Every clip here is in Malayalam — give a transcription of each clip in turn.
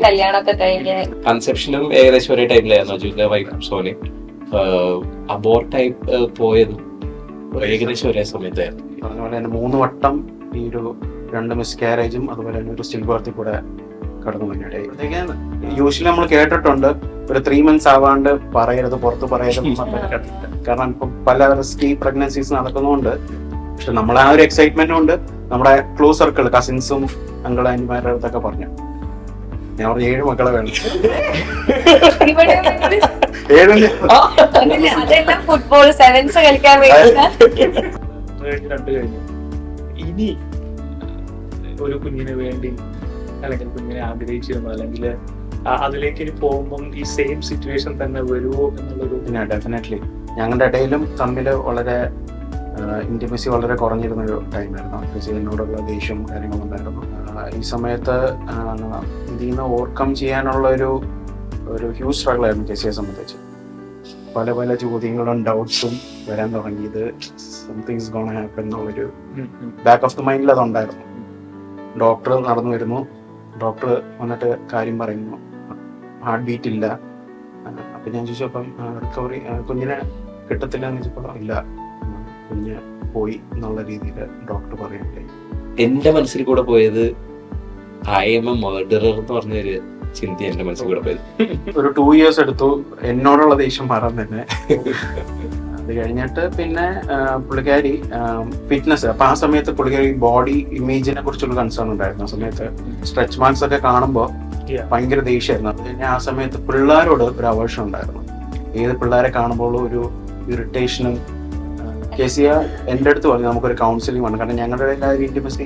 കല്യാണമൊക്കെ കഴിഞ്ഞ് കൺസെപ്ഷനും ഏകദേശം ഒരേ ടൈമിലായിരുന്നു അജുവിന്റെ വൈഫും സോനി. അബോർട്ടായി പോയതും ഏകദേശം ഒരേ സമയത്തായിരുന്നു. പറഞ്ഞ പോലെ തന്നെ 3 വട്ടം ഈ ഒരു 2 മിസ്കാരേജും അതുപോലെ തന്നെ ഒരു സ്റ്റിൽ ബർത്തിൽ കൂടെ കടന്നു വന്നിടയിൽ. യൂഷ്വലി നമ്മൾ കേട്ടിട്ടുണ്ട് ഒരു 3 months ആവാണ്ട് പറയരുത്, പുറത്ത് പറയരുത്. കാരണം ഇപ്പൊ പല റിസ്കി പ്രഗ്നൻസീസ് നടക്കുന്നതുകൊണ്ട്. പക്ഷെ നമ്മളെ ആ ഒരു എക്സൈറ്റ്മെന്റും ഉണ്ട്. നമ്മുടെ ക്ലോസ് സർക്കിൾ കസിൻസും അങ്കിൾ ആന്റിമാരുടെ അടുത്തൊക്കെ പറഞ്ഞു. ഞാൻ പറഞ്ഞു 7 മക്കളെ വേണം. അതെല്ലാം ഫുട്ബോൾ സെവൻസ് കളിക്കാൻ വേണ്ടി. ഇനി ഒരു കുഞ്ഞിന് വേണ്ടി അല്ലെങ്കിൽ കുഞ്ഞിനെ ആഗ്രഹിച്ചിരുന്നു അല്ലെങ്കിൽ അതിലേക്ക് ഇനി പോകുമ്പം ഈ സെയിം സിറ്റുവേഷൻ തന്നെ വരുമോ എന്നുള്ളൊരു. പിന്നെ ഡെഫിനറ്റ്ലി ഞങ്ങളുടെ ഇടയിലും തമ്മിൽ വളരെ ഇന്റിമസി വളരെ കുറഞ്ഞിരുന്ന ഒരു ടൈമായിരുന്നു. എന്നോടുള്ള ദേഷ്യവും കാര്യങ്ങളും ഉണ്ടായിരുന്നു. ഈ സമയത്ത് ഇതിൽ നിന്ന് ഓവർകം ചെയ്യാനുള്ള ഒരു ഹ്യൂജ് സ്ട്രഗിൾ ആയിരുന്നു ചേച്ചിയെ സംബന്ധിച്ച്. പല പല ചോദ്യങ്ങളും ഡൗട്ട്സും വരാൻ തുടങ്ങിയത് സംതിങ്സ് ഗോണ ഹാപ്പൻ എന്നുള്ളൊരു ബാക്ക് ഓഫ് ദി മൈൻഡിൽ അതുണ്ടായിരുന്നു. ഡോക്ടർ നടന്നു വരുന്നു, ഡോക്ടർ വന്നിട്ട് കാര്യം പറയുന്നു, ഹാർട്ട് ബീറ്റ് ഇല്ല. അപ്പം ഞാൻ ചോദിച്ചു അപ്പം റിക്കവറി കുഞ്ഞിനെ കിട്ടത്തില്ല എന്ന് ചോദിച്ചപ്പോൾ ഇല്ല, കുഞ്ഞ് പോയി എന്നുള്ള രീതിയിൽ ഡോക്ടർ പറയുന്നുണ്ട്. എന്റെ മനസ്സിൽ കൂടെ പോയത് ഐ എം എ മർഡറർ എന്ന് പറഞ്ഞൊരു ചിന്ത എന്റെ മനസ്സിൽ കൂടെ പോയത്. ഒരു 2 years എടുത്തു എന്നോടുള്ള ദേഷ്യം മാറാൻ തന്നെ. അത് കഴിഞ്ഞിട്ട് പിന്നെ പുള്ളിക്കാരി ഫിറ്റ്നസ്, അപ്പൊ ആ സമയത്ത് പുള്ളിക്കാരി ബോഡി ഇമേജിനെ കുറിച്ചുള്ള കൺസേൺ ഉണ്ടായിരുന്നു. ആ സമയത്ത് സ്ട്രെച്ച് മാർക്സ് ഒക്കെ കാണുമ്പോൾ ഭയങ്കര ദേഷ്യമായിരുന്നു. അത് കഴിഞ്ഞാൽ ആ സമയത്ത് പിള്ളേരോട് ഒരു അവേർഷൻ ഉണ്ടായിരുന്നു. ഏത് പിള്ളേരെ കാണുമ്പോൾ ഒരു ഇറിറ്റേഷനും. കേസിയ എന്റെ അടുത്ത് പറഞ്ഞു നമുക്കൊരു കൗൺസിലിംഗ് വേണം, കാരണം ഞങ്ങളുടെ എല്ലാവരും ഇന്റിമസി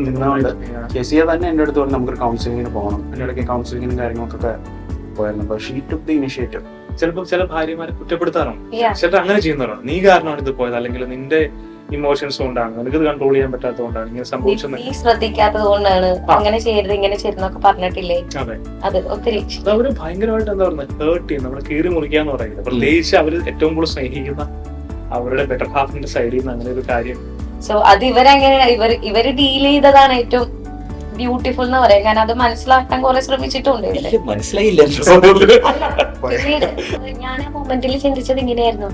നിന്നുകൊണ്ട് കേസിയ തന്നെ എന്റെ അടുത്ത് പറഞ്ഞു നമുക്കൊരു കൗൺസിലിങ്ങിന് പോകണം. എന്റെ ഇടയ്ക്ക് കൗൺസിലിങ്ങിനും കാര്യങ്ങൾക്കൊക്കെ പോയിരുന്നു. പക്ഷേ ഷീ ടുക്ക് ദി ഇനിഷ്യേറ്റീവ്. ചിലപ്പോൾ ചില ഭാര്യമാരെ കുറ്റപ്പെടുത്താറുണ്ട്, ചിലപ്പോൾ അങ്ങനെ ചെയ്യുന്നവരാണ്. നീ കാരണമാണ് ഇത് പോയത്, അല്ലെങ്കിൽ നിന്റെ ഇമോഷൻസ് കൊണ്ടാണ്, നിനക്ക് കൺട്രോൾ ചെയ്യാൻ പറ്റാത്തതുകൊണ്ടാണ് ഇങ്ങനെ സംഭവിച്ചത്, നീ ശ്രദ്ധിക്കാത്തത് കൊണ്ടാണ്, അങ്ങനെ ചെയ്യരുത് ഇങ്ങനെ ചെയ്തെന്നൊക്കെ പറഞ്ഞിട്ടില്ലേ. അത് ഒത്തിരി അവര് ഭയങ്കരമായിട്ട് എന്താ പറയുന്നത് ഹേർട്ട് ചെയ്യും, നമ്മളെ കീറി മുറിക്കാന്ന് പറയുന്നത്. പ്രത്യേകിച്ച് അവര് ഏറ്റവും കൂടുതൽ സ്നേഹിക്കുന്ന അവരുടെ ബെറ്റർ ഹാഫിന്റെ സൈഡിൽ നിന്ന് അങ്ങനെ ഒരു കാര്യം. സോ അത് ഇവര് ഡീൽ ചെയ്തതാണ് ഏറ്റവും ബ്യൂട്ടിഫുൾ എന്ന് പറയാം. കാരണം അത് മനസ്സിലാക്കാൻ കുറെ ശ്രമിച്ചിട്ടുണ്ട്. മനസ്സിലായില്ല. ഞാൻ ആ മൊമെന്റിൽ ചിന്തിച്ചത് ഇങ്ങനെയായിരുന്നു,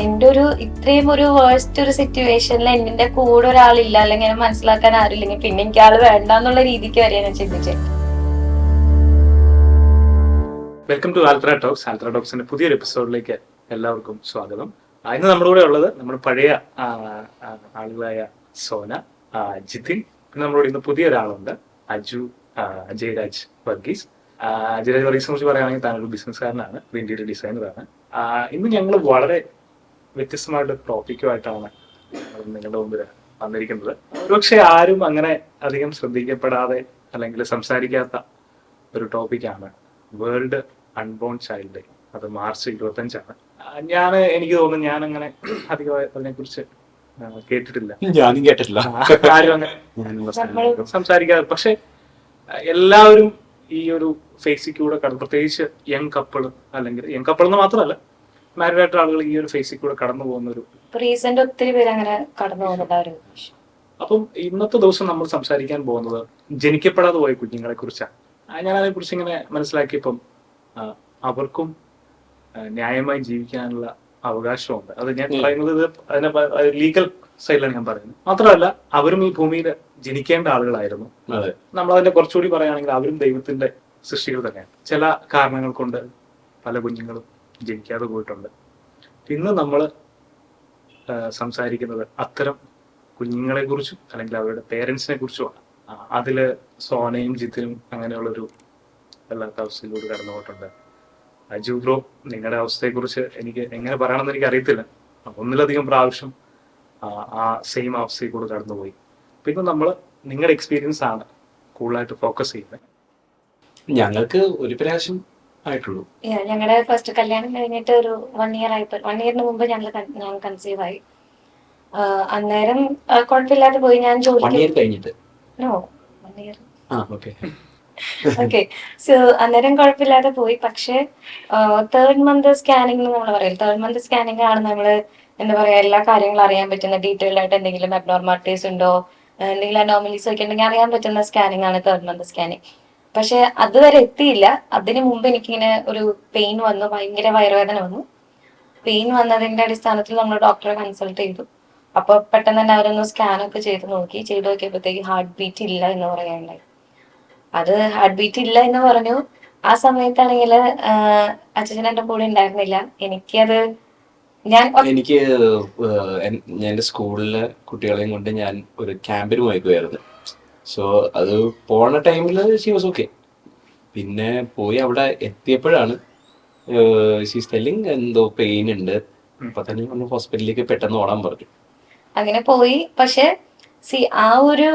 എന്റെ ഒരു ഇത്രയും ഒരു വേഴ്സ്റ്റ് ഒരു സിറ്റുവേഷനിൽ എന്റെ കൂടെ ഒരാളില്ല, അല്ലെങ്കിൽ മനസ്സിലാക്കാൻ ആരില്ലെങ്കിൽ പിന്നെ എനിക്ക് ആള് വേണ്ട എന്നുള്ള രീതിക്ക് വരെ ഞാൻ ചിന്തിച്ചത്. Welcome to Althra Talks. ആൽത്ര ടോക്സിന്റെ പുതിയൊരു എപ്പിസോഡിലേക്ക് എല്ലാവർക്കും സ്വാഗതം. ഇന്ന് നമ്മുടെ കൂടെ ഉള്ളത് നമ്മുടെ പഴയ ആളുകളായ സോന, ജിതിൻ, പിന്നെ നമ്മുടെ ഇന്ന് പുതിയ ഒരാളുണ്ട് അജയ്രാജ് വർഗീസ്. അജയ്രാജ് വർഗീസിനെ കുറിച്ച് പറയുകയാണെങ്കിൽ താനൊരു ബിസിനസ്സുകാരനാണ്, ഇന്റീരിയർ ഡിസൈനറാണ്. ഇന്ന് ഞങ്ങൾ വളരെ വ്യത്യസ്തമായിട്ടൊരു ടോപ്പിക്കുമായിട്ടാണ് നിങ്ങളുടെ മുമ്പിൽ വന്നിരിക്കുന്നത്. ഒരുപക്ഷെ ആരും അങ്ങനെ അധികം ശ്രദ്ധിക്കപ്പെടാതെ അല്ലെങ്കിൽ സംസാരിക്കാത്ത ഒരു ടോപ്പിക്കാണ് വേൾഡ് അൺബോൺ ചൈൽഡ് ഡേ. അത് March 25. എനിക്ക് തോന്നുന്നു ഞാൻ അങ്ങനെ അധികമായി അതിനെ കുറിച്ച് കേട്ടിട്ടില്ല, ഞാനും കേട്ടിട്ടില്ല, ആരും അങ്ങനെ സംസാരിക്കാതെ. പക്ഷെ എല്ലാവരും ഈ ഒരു ഫേസിൽ കൂടെ പ്രത്യേകിച്ച് യങ് കപ്പിള്, അല്ലെങ്കിൽ യങ് കപ്പിൾ എന്ന് മാത്രമല്ല മാരീഡ് ആയിട്ടുള്ള ആളുകൾ ഈ ഒരു ഫേസിൽ കൂടെ കടന്നു പോകുന്ന ഒരു റീസെന്റ് ഒത്തിരി പേര് അങ്ങനെ കടന്നു പോകുന്നത്. അപ്പം ഇന്നത്തെ ദിവസം നമ്മൾ സംസാരിക്കാൻ പോകുന്നത് ജനിക്കപ്പെടാതെ പോയ കുഞ്ഞുങ്ങളെ കുറിച്ചാണ്. ഞാൻ അതിനെ കുറിച്ച് ഇങ്ങനെ മനസ്സിലാക്കിയപ്പം അവർക്കും ന്യായമായി ജീവിക്കാനുള്ള അവകാശമുണ്ട്. അത് ഞാൻ പറയുന്നത് അതിനെ ലീഗൽ സൈഡിലാണ് ഞാൻ പറയുന്നത്. മാത്രമല്ല അവരും ഈ ഭൂമിയിൽ ജനിക്കേണ്ട ആളുകളായിരുന്നു. നമ്മളതിന്റെ കുറച്ചുകൂടി പറയുകയാണെങ്കിൽ അവരും ദൈവത്തിന്റെ സൃഷ്ടികൾ തന്നെയാണ്. ചില കാരണങ്ങൾ കൊണ്ട് പല കുഞ്ഞുങ്ങളും ജനിക്കാതെ പോയിട്ടുണ്ട്. ഇന്ന് നമ്മൾ സംസാരിക്കുന്നത് അത്തരം കുഞ്ഞുങ്ങളെ കുറിച്ചും അല്ലെങ്കിൽ അവരുടെ പേരൻസിനെ കുറിച്ചുമാണ്. അതില് സോനയും ജിത്തിനും അങ്ങനെയുള്ളൊരു വല്ലാത്ത അവസ്ഥയിലൂടെ കടന്നു പോയിട്ടുണ്ട്. അജു ബ്രോ, നിങ്ങളുടെ അവസ്ഥയെക്കുറിച്ച് എനിക്ക് എങ്ങനെ പറയണമെന്ന് എനിക്ക് അറിയത്തില്ല. ഒന്നിലധികം പ്രാവശ്യം ആ സെയിം അവസ്ഥയിൽ കൂടെ കടന്നുപോയി. പിന്നെ നമ്മൾ നിങ്ങളുടെ എക്സ്പീരിയൻസ് ആണ് കൂടുതലായിട്ട് ഫോക്കസ് ചെയ്യുന്നത്. ഞങ്ങൾക്ക് ഒരു പ്രാവശ്യം ആയിട്ടുള്ളൂ. ഞങ്ങളുടെ ഫസ്റ്റ് കല്യാണം കഴിഞ്ഞിട്ട് ഒരു 1 year ആയപ്പോൾ, 1 yearന് മുമ്പ് ഞാൻ കൺസീവ് ആയി. അന്നേരം കുഴപ്പമില്ലാതെ പോയി. ഞാൻ കഴിഞ്ഞിട്ട് ഓക്കെ. സോ അന്നേരം കുഴപ്പമില്ലാതെ പോയി. പക്ഷെ 3rd month സ്കാനിങ് നമ്മൾ പറയും. 3rd month സ്കാനിങ് ആണ് നമ്മള് എന്താ പറയാ എല്ലാ കാര്യങ്ങളും അറിയാൻ പറ്റുന്ന, ഡീറ്റെയിൽ ആയിട്ട് എന്തെങ്കിലും അബ്നോർമാലിറ്റീസ് ഉണ്ടോ, എന്തെങ്കിലും അനോമലീസ് ഒക്കെ ഉണ്ടെങ്കിൽ അറിയാൻ പറ്റുന്ന സ്കാനിങ് ആണ് 3rd month സ്കാനിങ്. പക്ഷെ അതുവരെ എത്തിയില്ല. അതിനു മുമ്പ് എനിക്കിങ്ങനെ ഒരു പെയിൻ വന്നു, ഭയങ്കര വയറുവേദന വന്നു. പെയിൻ വന്നതിന്റെ അടിസ്ഥാനത്തിൽ നമ്മൾ ഡോക്ടറെ കൺസൾട്ട് ചെയ്തു. അപ്പൊ പെട്ടെന്ന് തന്നെ അവരൊന്ന് സ്കാനൊക്കെ ചെയ്ത് നോക്കിയപ്പോഴത്തേക്ക് ഹാർട്ട് ബീറ്റ് ഇല്ല എന്ന് പറയാനുണ്ടായി. അത് ഹാർട്ട് ബീറ്റ് ഇല്ല എന്ന് പറഞ്ഞു. ആ സമയത്താണെങ്കിൽ അച്ഛൻ എന്റെ കൂടെ ഉണ്ടായിരുന്നില്ല. എനിക്ക് എന്റെ സ്കൂളിലെ കുട്ടികളെയും കൊണ്ട് ഞാൻ ഒരു ക്യാമ്പിന് പോയിക്കുമായിരുന്നു. സോ അത് പോണ ടൈമിൽ ഷി വാസ് ഓക്കെ. പിന്നെ പോയി അവിടെ എത്തിയപ്പോഴാണ് ഷീസ് ടെല്ലിങ് എന്തോ പെയിൻ ഉണ്ട്. അപ്പൊ തന്നെ ഒന്ന് ഹോസ്പിറ്റലിലേക്ക് പെട്ടെന്ന് ഓടാൻ പറഞ്ഞു. അങ്ങനെ പോയി. പക്ഷെ ആ ഒരു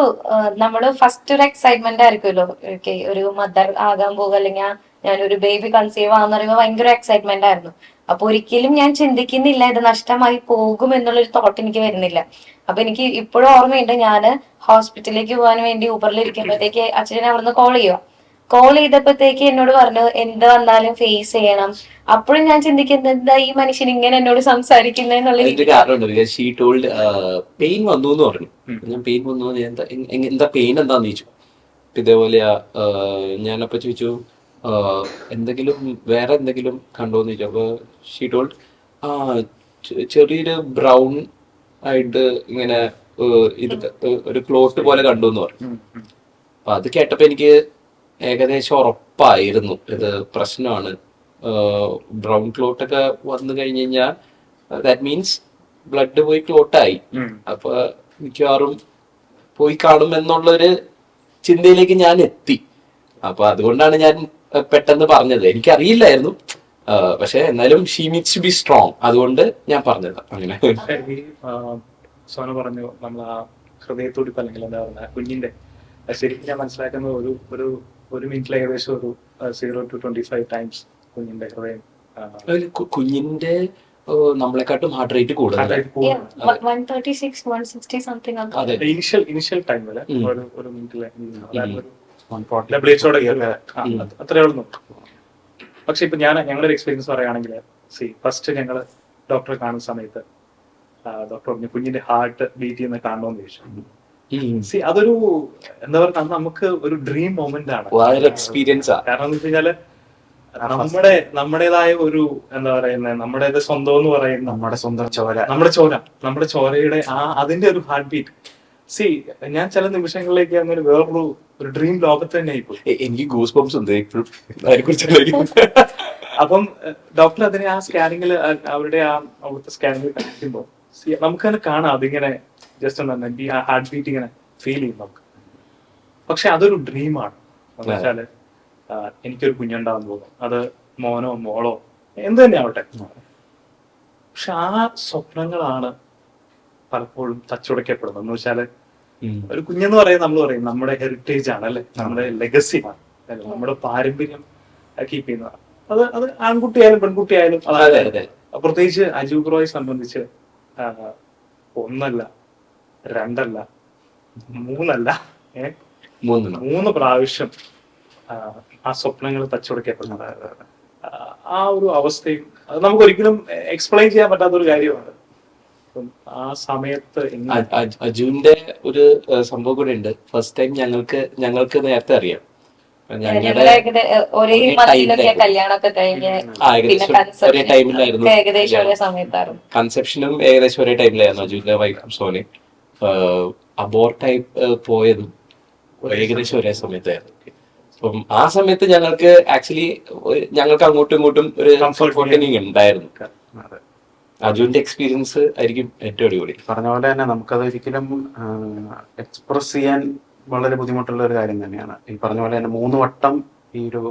നമ്മള് ഫസ്റ്റ് ഒരു എക്സൈറ്റ്മെന്റ് ആയിരിക്കുമല്ലോ, ഓക്കെ ഒരു മദർ ആകാൻ പോകുക, അല്ലെങ്കിൽ ഞാനൊരു ബേബി കൺസീവ് ആവാന്ന് പറയുമ്പോൾ ഭയങ്കര എക്സൈറ്റ്മെന്റ് ആയിരുന്നു. അപ്പൊ ഒരിക്കലും ഞാൻ ചിന്തിക്കുന്നില്ല ഇത് നഷ്ടമായി പോകും എന്നുള്ളൊരു തോട്ട് എനിക്ക് വരുന്നില്ല. അപ്പൊ എനിക്ക് ഇപ്പോഴും ഓർമ്മയുണ്ട്, ഞാന് ഹോസ്പിറ്റലിലേക്ക് പോകാൻ വേണ്ടി ഊബറിൽ ഇരിക്കുമ്പോഴത്തേക്ക് അച്ഛനെ അവിടുന്ന് കോൾ ചെയ്തപ്പോഴത്തേക്ക് എന്നോട് പറഞ്ഞു എന്ത് വന്നാലും ഫേസ് ചെയ്യണം. അപ്പോഴും ഞാൻ ചിന്തിക്കുന്നത് എന്താ ഈ മനുഷ്യൻ ഇങ്ങനെ എന്നോട് അതിന്റെ കാരണമുണ്ട്. ഷീ ടോൾഡ് പെയിൻ വന്നു എന്ന് പറഞ്ഞു. ഞാൻ പെയിൻ വന്നു എന്താ പെയിൻ എന്താന്ന് ചോദിച്ചു. ഇതേപോലെയാ. ഞാനപ്പോ ചോദിച്ചു എന്തെങ്കിലും വേറെ എന്തെങ്കിലും കണ്ടോന്ന് ചോദിച്ചു. അപ്പൊ ഷീ ടോൾഡ് ചെറിയൊരു ബ്രൗൺ ആയിട്ട് ഇങ്ങനെ ഇത് ഒരു ക്ലോട്ട് പോലെ കണ്ടു എന്ന് പറഞ്ഞു. അപ്പൊ അത് കേട്ടപ്പോ എനിക്ക് ഏകദേശം ഉറപ്പായിരുന്നു ഇത് പ്രശ്നമാണ്. ബ്രൗൺ ക്ലോട്ട് ഒക്കെ വന്നു കഴിഞ്ഞു കഴിഞ്ഞാൽ ദാറ്റ് മീൻസ് ബ്ലഡ് പോയി ക്ലോട്ടായി. അപ്പൊ മിക്കവാറും പോയി കാണും എന്നുള്ളൊരു ചിന്തയിലേക്ക് ഞാൻ എത്തി. അപ്പൊ അതുകൊണ്ടാണ് ഞാൻ പെട്ടെന്ന് പറഞ്ഞത്. എനിക്കറിയില്ലായിരുന്നു, പക്ഷെ എന്നാലും she needs to be strong, അതുകൊണ്ട് ഞാൻ പറഞ്ഞത് അങ്ങനെ. സോന പറഞ്ഞു നമ്മൾ ആ ഹൃദയത്തുടിപ്പ് അല്ലെങ്കിൽ എന്താ പറയുക കുഞ്ഞിന്റെ ശരിക്കും ഞാൻ മനസ്സിലാക്കുന്നത് ഒരു മിനിറ്റിൽ ഏകദേശം ഒരു 0 to 25 ടൈംസ് കുഞ്ഞിന്റെ ഹൃദയം കുഞ്ഞിന്റെ നമ്മളെക്കാട്ടും ഹാർട്ട് റേറ്റ് കൂടുതലാണ്. ഇനിഷ്യൽ ടൈമില് ഒരു മിനിറ്റിലെ അത്രേ ഉള്ളൂ. പക്ഷെ ഇപ്പൊ ഞങ്ങളുടെ ഒരു എക്സ്പീരിയൻസ് പറയുകയാണെങ്കിൽ ഫസ്റ്റ് ഞങ്ങള് ഡോക്ടറെ കാണുന്ന സമയത്ത് ഡോക്ടർ പറഞ്ഞു കുഞ്ഞിന്റെ ഹാർട്ട് ബീറ്റ് ചെയ്യുന്ന കാണണമെന്ന് ചോദിച്ചു. അതൊരു എന്താ പറയുക നമുക്ക് ഒരു ഡ്രീം മൊമെന്റ് ആണ്, എക്സ്പീരിയൻസ്. കാരണം എന്ന് വെച്ച് കഴിഞ്ഞാല് നമ്മുടേതായ ഒരു എന്താ പറയുന്നത് നമ്മുടേത് സ്വന്തം എന്ന് പറയുന്ന നമ്മുടെ ചോരയുടെ അതിന്റെ ഒരു ഹാർട്ട് ബീറ്റ്. ഞാൻ ചില നിമിഷങ്ങളിലേക്ക് അങ്ങനെ വേറൊരു ഡ്രീം ലോകത്ത് തന്നെ ആയിപ്പോയി. എനിക്ക് ഗൂസ് ബംസ് ഉണ്ട് ഇപ്പോഴും. അപ്പം ഡോക്ടർ അതിനെ ആ സ്കാനിങ്ങിൽ അവരുടെ അവിടുത്തെ സ്കാനിങ്ങിൽ കാണിക്കുമ്പോൾ നമുക്ക് തന്നെ കാണാം അതിങ്ങനെ ജസ്റ്റ് എന്താ ഈ ഹാർട്ട് ബീറ്റ് ഇങ്ങനെ ഫീൽ ചെയ്യും നമുക്ക്. പക്ഷെ അതൊരു ഡ്രീമാണ്. എന്ന് വെച്ചാല് എനിക്കൊരു കുഞ്ഞുണ്ടാവാൻ പോകും, അത് മോനോ മോളോ എന്ത് തന്നെ ആവട്ടെ. പക്ഷെ ആ സ്വപ്നങ്ങളാണ് പലപ്പോഴും തച്ചുടക്കപ്പെടുന്നത്. എന്ന് വെച്ചാല് ഒരു കുഞ്ഞെന്ന് പറയുന്നത് നമ്മൾ പറയും നമ്മുടെ ഹെറിറ്റേജ് ആണ് അല്ലെ, നമ്മുടെ ലെഗസി ആണ്, നമ്മുടെ പാരമ്പര്യം കീപ്പ് ചെയ്യുന്നതാണ്. അത് ആൺകുട്ടിയായാലും പെൺകുട്ടിയായാലും അതായത് പ്രത്യേകിച്ച് അജൂബ് റോയെ സംബന്ധിച്ച് 1 അല്ല 2 അല്ല 3 അല്ല 3 പ്രാവശ്യം ആ സ്വപ്നങ്ങൾ തച്ചുടക്കപ്പെടുന്നത്. ആ ഒരു അവസ്ഥയും അത് നമുക്ക് ഒരിക്കലും എക്സ്പ്ലെയിൻ ചെയ്യാൻ പറ്റാത്തൊരു കാര്യമാണ്. ആ സമയത്ത് അജുവിന്റെ ഒരു സംഭവം കൂടെ ഉണ്ട്. ഫസ്റ്റ് ടൈം ഞങ്ങൾക്ക് നേരത്തെ അറിയാം. ഒരേ കല്യാണമൊക്കെ കഴിഞ്ഞ് ഒരേ ടൈമിലായിരുന്നു. ഏകദേശം ഒരേ സമയത്തായിരുന്നു കൺസെപ്ഷനും ഏകദേശം ഒരേ ടൈമിലായിരുന്നു. അജുവിന്റെ വൈഫ് സോനി അബോർട്ടായി പോയതും ഏകദേശം ഒരേ സമയത്തായിരുന്നു. അപ്പം ആ സമയത്ത് ഞങ്ങൾക്ക് ആക്ച്വലി ഞങ്ങൾക്ക് അങ്ങോട്ടും ഇങ്ങോട്ടും ഒരു കംഫർട്ടിങ് ഉണ്ടായിരുന്നു. അജുവിന്റെ എക്സ്പീരിയൻസ് ആയിരിക്കും ഏറ്റവും അടിപൊളി. പറഞ്ഞ പോലെ തന്നെ നമുക്കത് ഒരിക്കലും എക്സ്പ്രസ് ചെയ്യാൻ വളരെ ബുദ്ധിമുട്ടുള്ള ഒരു കാര്യം തന്നെയാണ്. ഈ പറഞ്ഞ പോലെ തന്നെ 3 വട്ടം ഈ ഒരു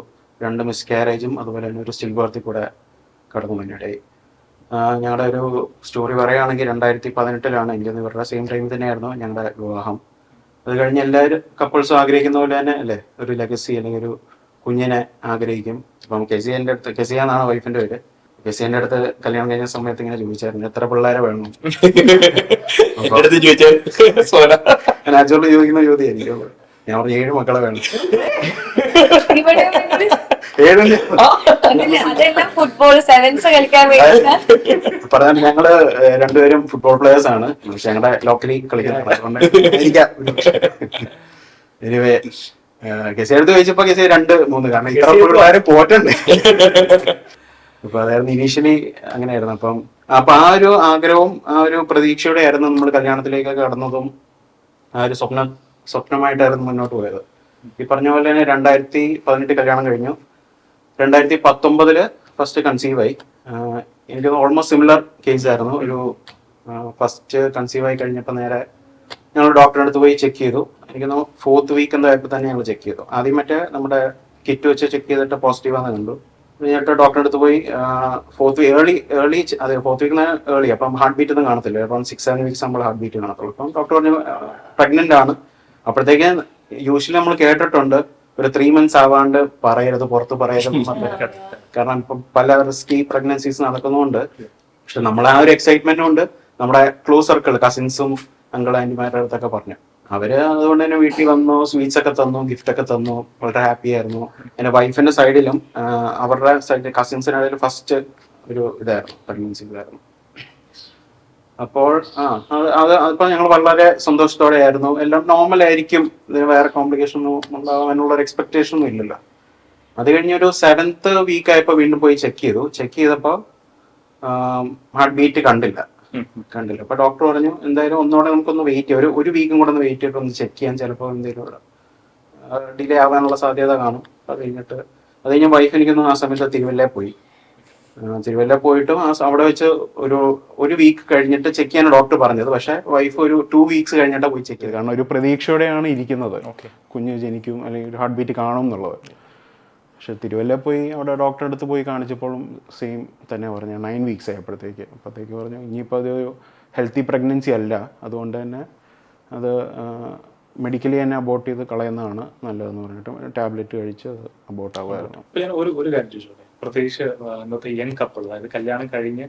2 മിസ്കാരേജും അതുപോലെ തന്നെ ഒരു സ്റ്റിൽ ബർത്തിൽ കൂടെ കടന്നു മുന്നിട്ടായി. ഞങ്ങളുടെ ഒരു സ്റ്റോറി പറയുകയാണെങ്കിൽ 2018 എനിക്ക് ഇവരുടെ സെയിം ടൈമിൽ തന്നെയായിരുന്നു ഞങ്ങളുടെ വിവാഹം. അത് കഴിഞ്ഞ് എല്ലാവരും കപ്പിൾസും ആഗ്രഹിക്കുന്ന പോലെ തന്നെ അല്ലേ ഒരു ലെഗസി അല്ലെങ്കിൽ ഒരു കുഞ്ഞിനെ ആഗ്രഹിക്കും. ഇപ്പം കെസിയ എന്നാണ് വൈഫിന്റെ പേര്. കെസിയന്റെ അടുത്ത് കല്യാണം കഴിഞ്ഞ സമയത്ത് ഇങ്ങനെ ചോദിച്ചായിരുന്നു എത്ര പിള്ളേരെ വേണം. നാച്ചുറലി ചോദിക്കുന്ന ചോദ്യമായിരിക്കും. ഞാൻ പറഞ്ഞു 7 മക്കളെ വേണം. 7 ഫുട്ബോൾ സെവൻസ് കളിക്കാൻ പറഞ്ഞാൽ ഞങ്ങള് 2 പേരും ഫുട്ബോൾ പ്ലേയേഴ്സ് ആണ്. പക്ഷെ ഞങ്ങളുടെ ലോക്കലി കളിക്കുന്നതാണ്. എനിവേ കെസി എടുത്ത് ചോദിച്ചപ്പോ കെസി 2-3, കാരണം ഇത്ര പിള്ളേരെ പോറ്റണ്ടേ. അപ്പൊ അതായിരുന്നു ഇനീഷ്യലി അങ്ങനെയായിരുന്നു. അപ്പൊ ആ ഒരു ആഗ്രഹവും ആ ഒരു പ്രതീക്ഷയോടെ ആയിരുന്നു നമ്മൾ കല്യാണത്തിലേക്ക് കടന്നതും. ആ ഒരു സ്വപ്നമായിട്ടായിരുന്നു മുന്നോട്ട് പോയത്. ഈ പറഞ്ഞ പോലെ തന്നെ 2018 കല്യാണം കഴിഞ്ഞു. 2019 ഫസ്റ്റ് കൺസീവ് ആയി. എനിക്ക് ഓൾമോസ്റ്റ് സിമിലർ കേസ് ആയിരുന്നു. ഒരു ഫസ്റ്റ് കൺസീവ് ആയി കഴിഞ്ഞപ്പോൾ നേരെ ഞങ്ങൾ ഡോക്ടറെ അടുത്ത് പോയി ചെക്ക് ചെയ്തു. എനിക്ക് 4th വീക്ക് എന്തായപ്പോൾ തന്നെ ഞങ്ങൾ ചെക്ക് ചെയ്തു. ആദ്യം മറ്റേ നമ്മുടെ കിറ്റ് വെച്ച് ചെക്ക് ചെയ്തിട്ട് പോസിറ്റീവാന്ന് കണ്ടു. കഴിഞ്ഞിട്ട് ഡോക്ടറെ അടുത്ത് പോയി 4th ഏർലി അതെ 4th വീക്ക് ഏർലി. അപ്പം ഹാർട്ട് ബീറ്റ് ഒന്നും കാണത്തില്ല. അപ്പം 6-7 വീക്സ് നമ്മൾ ഹാർട്ട് ബീറ്റ് കാണത്തുള്ളൂ. അപ്പം ഡോക്ടർ പറഞ്ഞു പ്രഗ്നന്റ് ആണ്. അപ്പോഴത്തേക്ക് യൂഷ്വലി നമ്മൾ കേട്ടിട്ടുണ്ട് ഒരു 3 months ആവാണ്ട് പറയരുത്, പുറത്ത് പറയരുത്. കാരണം ഇപ്പം പല റിസ്കി പ്രഗ്നൻസീസ് നടക്കുന്നതുകൊണ്ട്. പക്ഷെ നമ്മൾ ആ ഒരു എക്സൈറ്റ്മെന്റ് കൊണ്ട് നമ്മുടെ ക്ലോസ് സർക്കിൾ കസിൻസും അങ്കിൾ ആന്റിമാരുടെ അടുത്തൊക്കെ പറഞ്ഞു. അവര് അതുകൊണ്ട് തന്നെ വീട്ടിൽ വന്നു, സ്വീറ്റ്സ് ഒക്കെ തന്നു, ഗിഫ്റ്റ് ഒക്കെ തന്നു, വളരെ ഹാപ്പി ആയിരുന്നു. എന്റെ വൈഫിന്റെ സൈഡിലും അവരുടെ സൈഡിൽ കസിൻസിനായാലും ഫസ്റ്റ് ഒരു ഇതായിരുന്നു, പ്രഗ്നൻസി ഇതായിരുന്നു. അപ്പോൾ അതിപ്പോ ഞങ്ങൾ വളരെ സന്തോഷത്തോടെ ആയിരുന്നു. എല്ലാം നോർമൽ ആയിരിക്കും, ഇതിന് വേറെ കോംപ്ലിക്കേഷൻ ഒന്നും ഉണ്ടാവാനുള്ള ഒരു എക്സ്പെക്ടേഷൻ ഒന്നും ഇല്ലല്ലോ. അത് കഴിഞ്ഞൊരു 7th വീക്ക് ആയപ്പോൾ വീണ്ടും പോയി ചെക്ക് ചെയ്തപ്പോൾ ഹാർട്ട് ബീറ്റ് കണ്ടില്ല. അപ്പൊ ഡോക്ടർ പറഞ്ഞു എന്തായാലും ഒന്നുകൂടെ നമുക്കൊന്ന് വെയിറ്റ് ചെയ്യാം, ഒരു വീക്കും കൂടെ ഒന്ന് വെയിറ്റ് ചെയ്തിട്ട് ഒന്ന് ചെക്ക് ചെയ്യാൻ, ചിലപ്പോൾ എന്തെങ്കിലും ഡിലേ ആവാനുള്ള സാധ്യത കാണും. അത് കഴിഞ്ഞ് വൈഫ് എനിക്കൊന്നും ആ സമയത്ത് തിരുവല്ല പോയിട്ടും അവിടെ വെച്ച് ഒരു വീക്ക് കഴിഞ്ഞിട്ട് ചെക്ക് ചെയ്യാൻ ഡോക്ടർ പറഞ്ഞത്. പക്ഷെ വൈഫ് ഒരു 2 വീക്സ് കഴിഞ്ഞിട്ടാണ് പോയി ചെക്ക് ചെയ്തത്. കാരണം ഒരു പ്രതീക്ഷയോടെയാണ് ഇരിക്കുന്നത്, കുഞ്ഞ് ജനിക്കും അല്ലെങ്കിൽ ഒരു ഹാർട്ട് ബീറ്റ് കാണും എന്നുള്ളത്. പക്ഷെ തിരുവല്ല പോയി അവിടെ ഡോക്ടറെ അടുത്ത് പോയി കാണിച്ചപ്പോഴും സെയിം തന്നെ പറഞ്ഞു, 9 വീക്സ് ആയപ്പോഴത്തേക്ക്. അപ്പോഴത്തേക്ക് പറഞ്ഞു ഇനിയിപ്പോൾ അത് ഹെൽത്തി പ്രഗ്നൻസി അല്ല, അതുകൊണ്ട് തന്നെ അത് മെഡിക്കലി തന്നെ അബോർട്ട് ചെയ്ത് കളയുന്നതാണ് നല്ലതെന്ന് പറഞ്ഞിട്ട് ടാബ്ലറ്റ് കഴിച്ച് അത് അബോർട്ട് ആകുമായിരുന്നു. ഒരു കാര്യം ചോദിച്ചോട്ടെ, പ്രത്യേകിച്ച് ഇന്നത്തെ യങ് കപ്പിൾ, അതായത് കല്യാണം കഴിഞ്ഞ്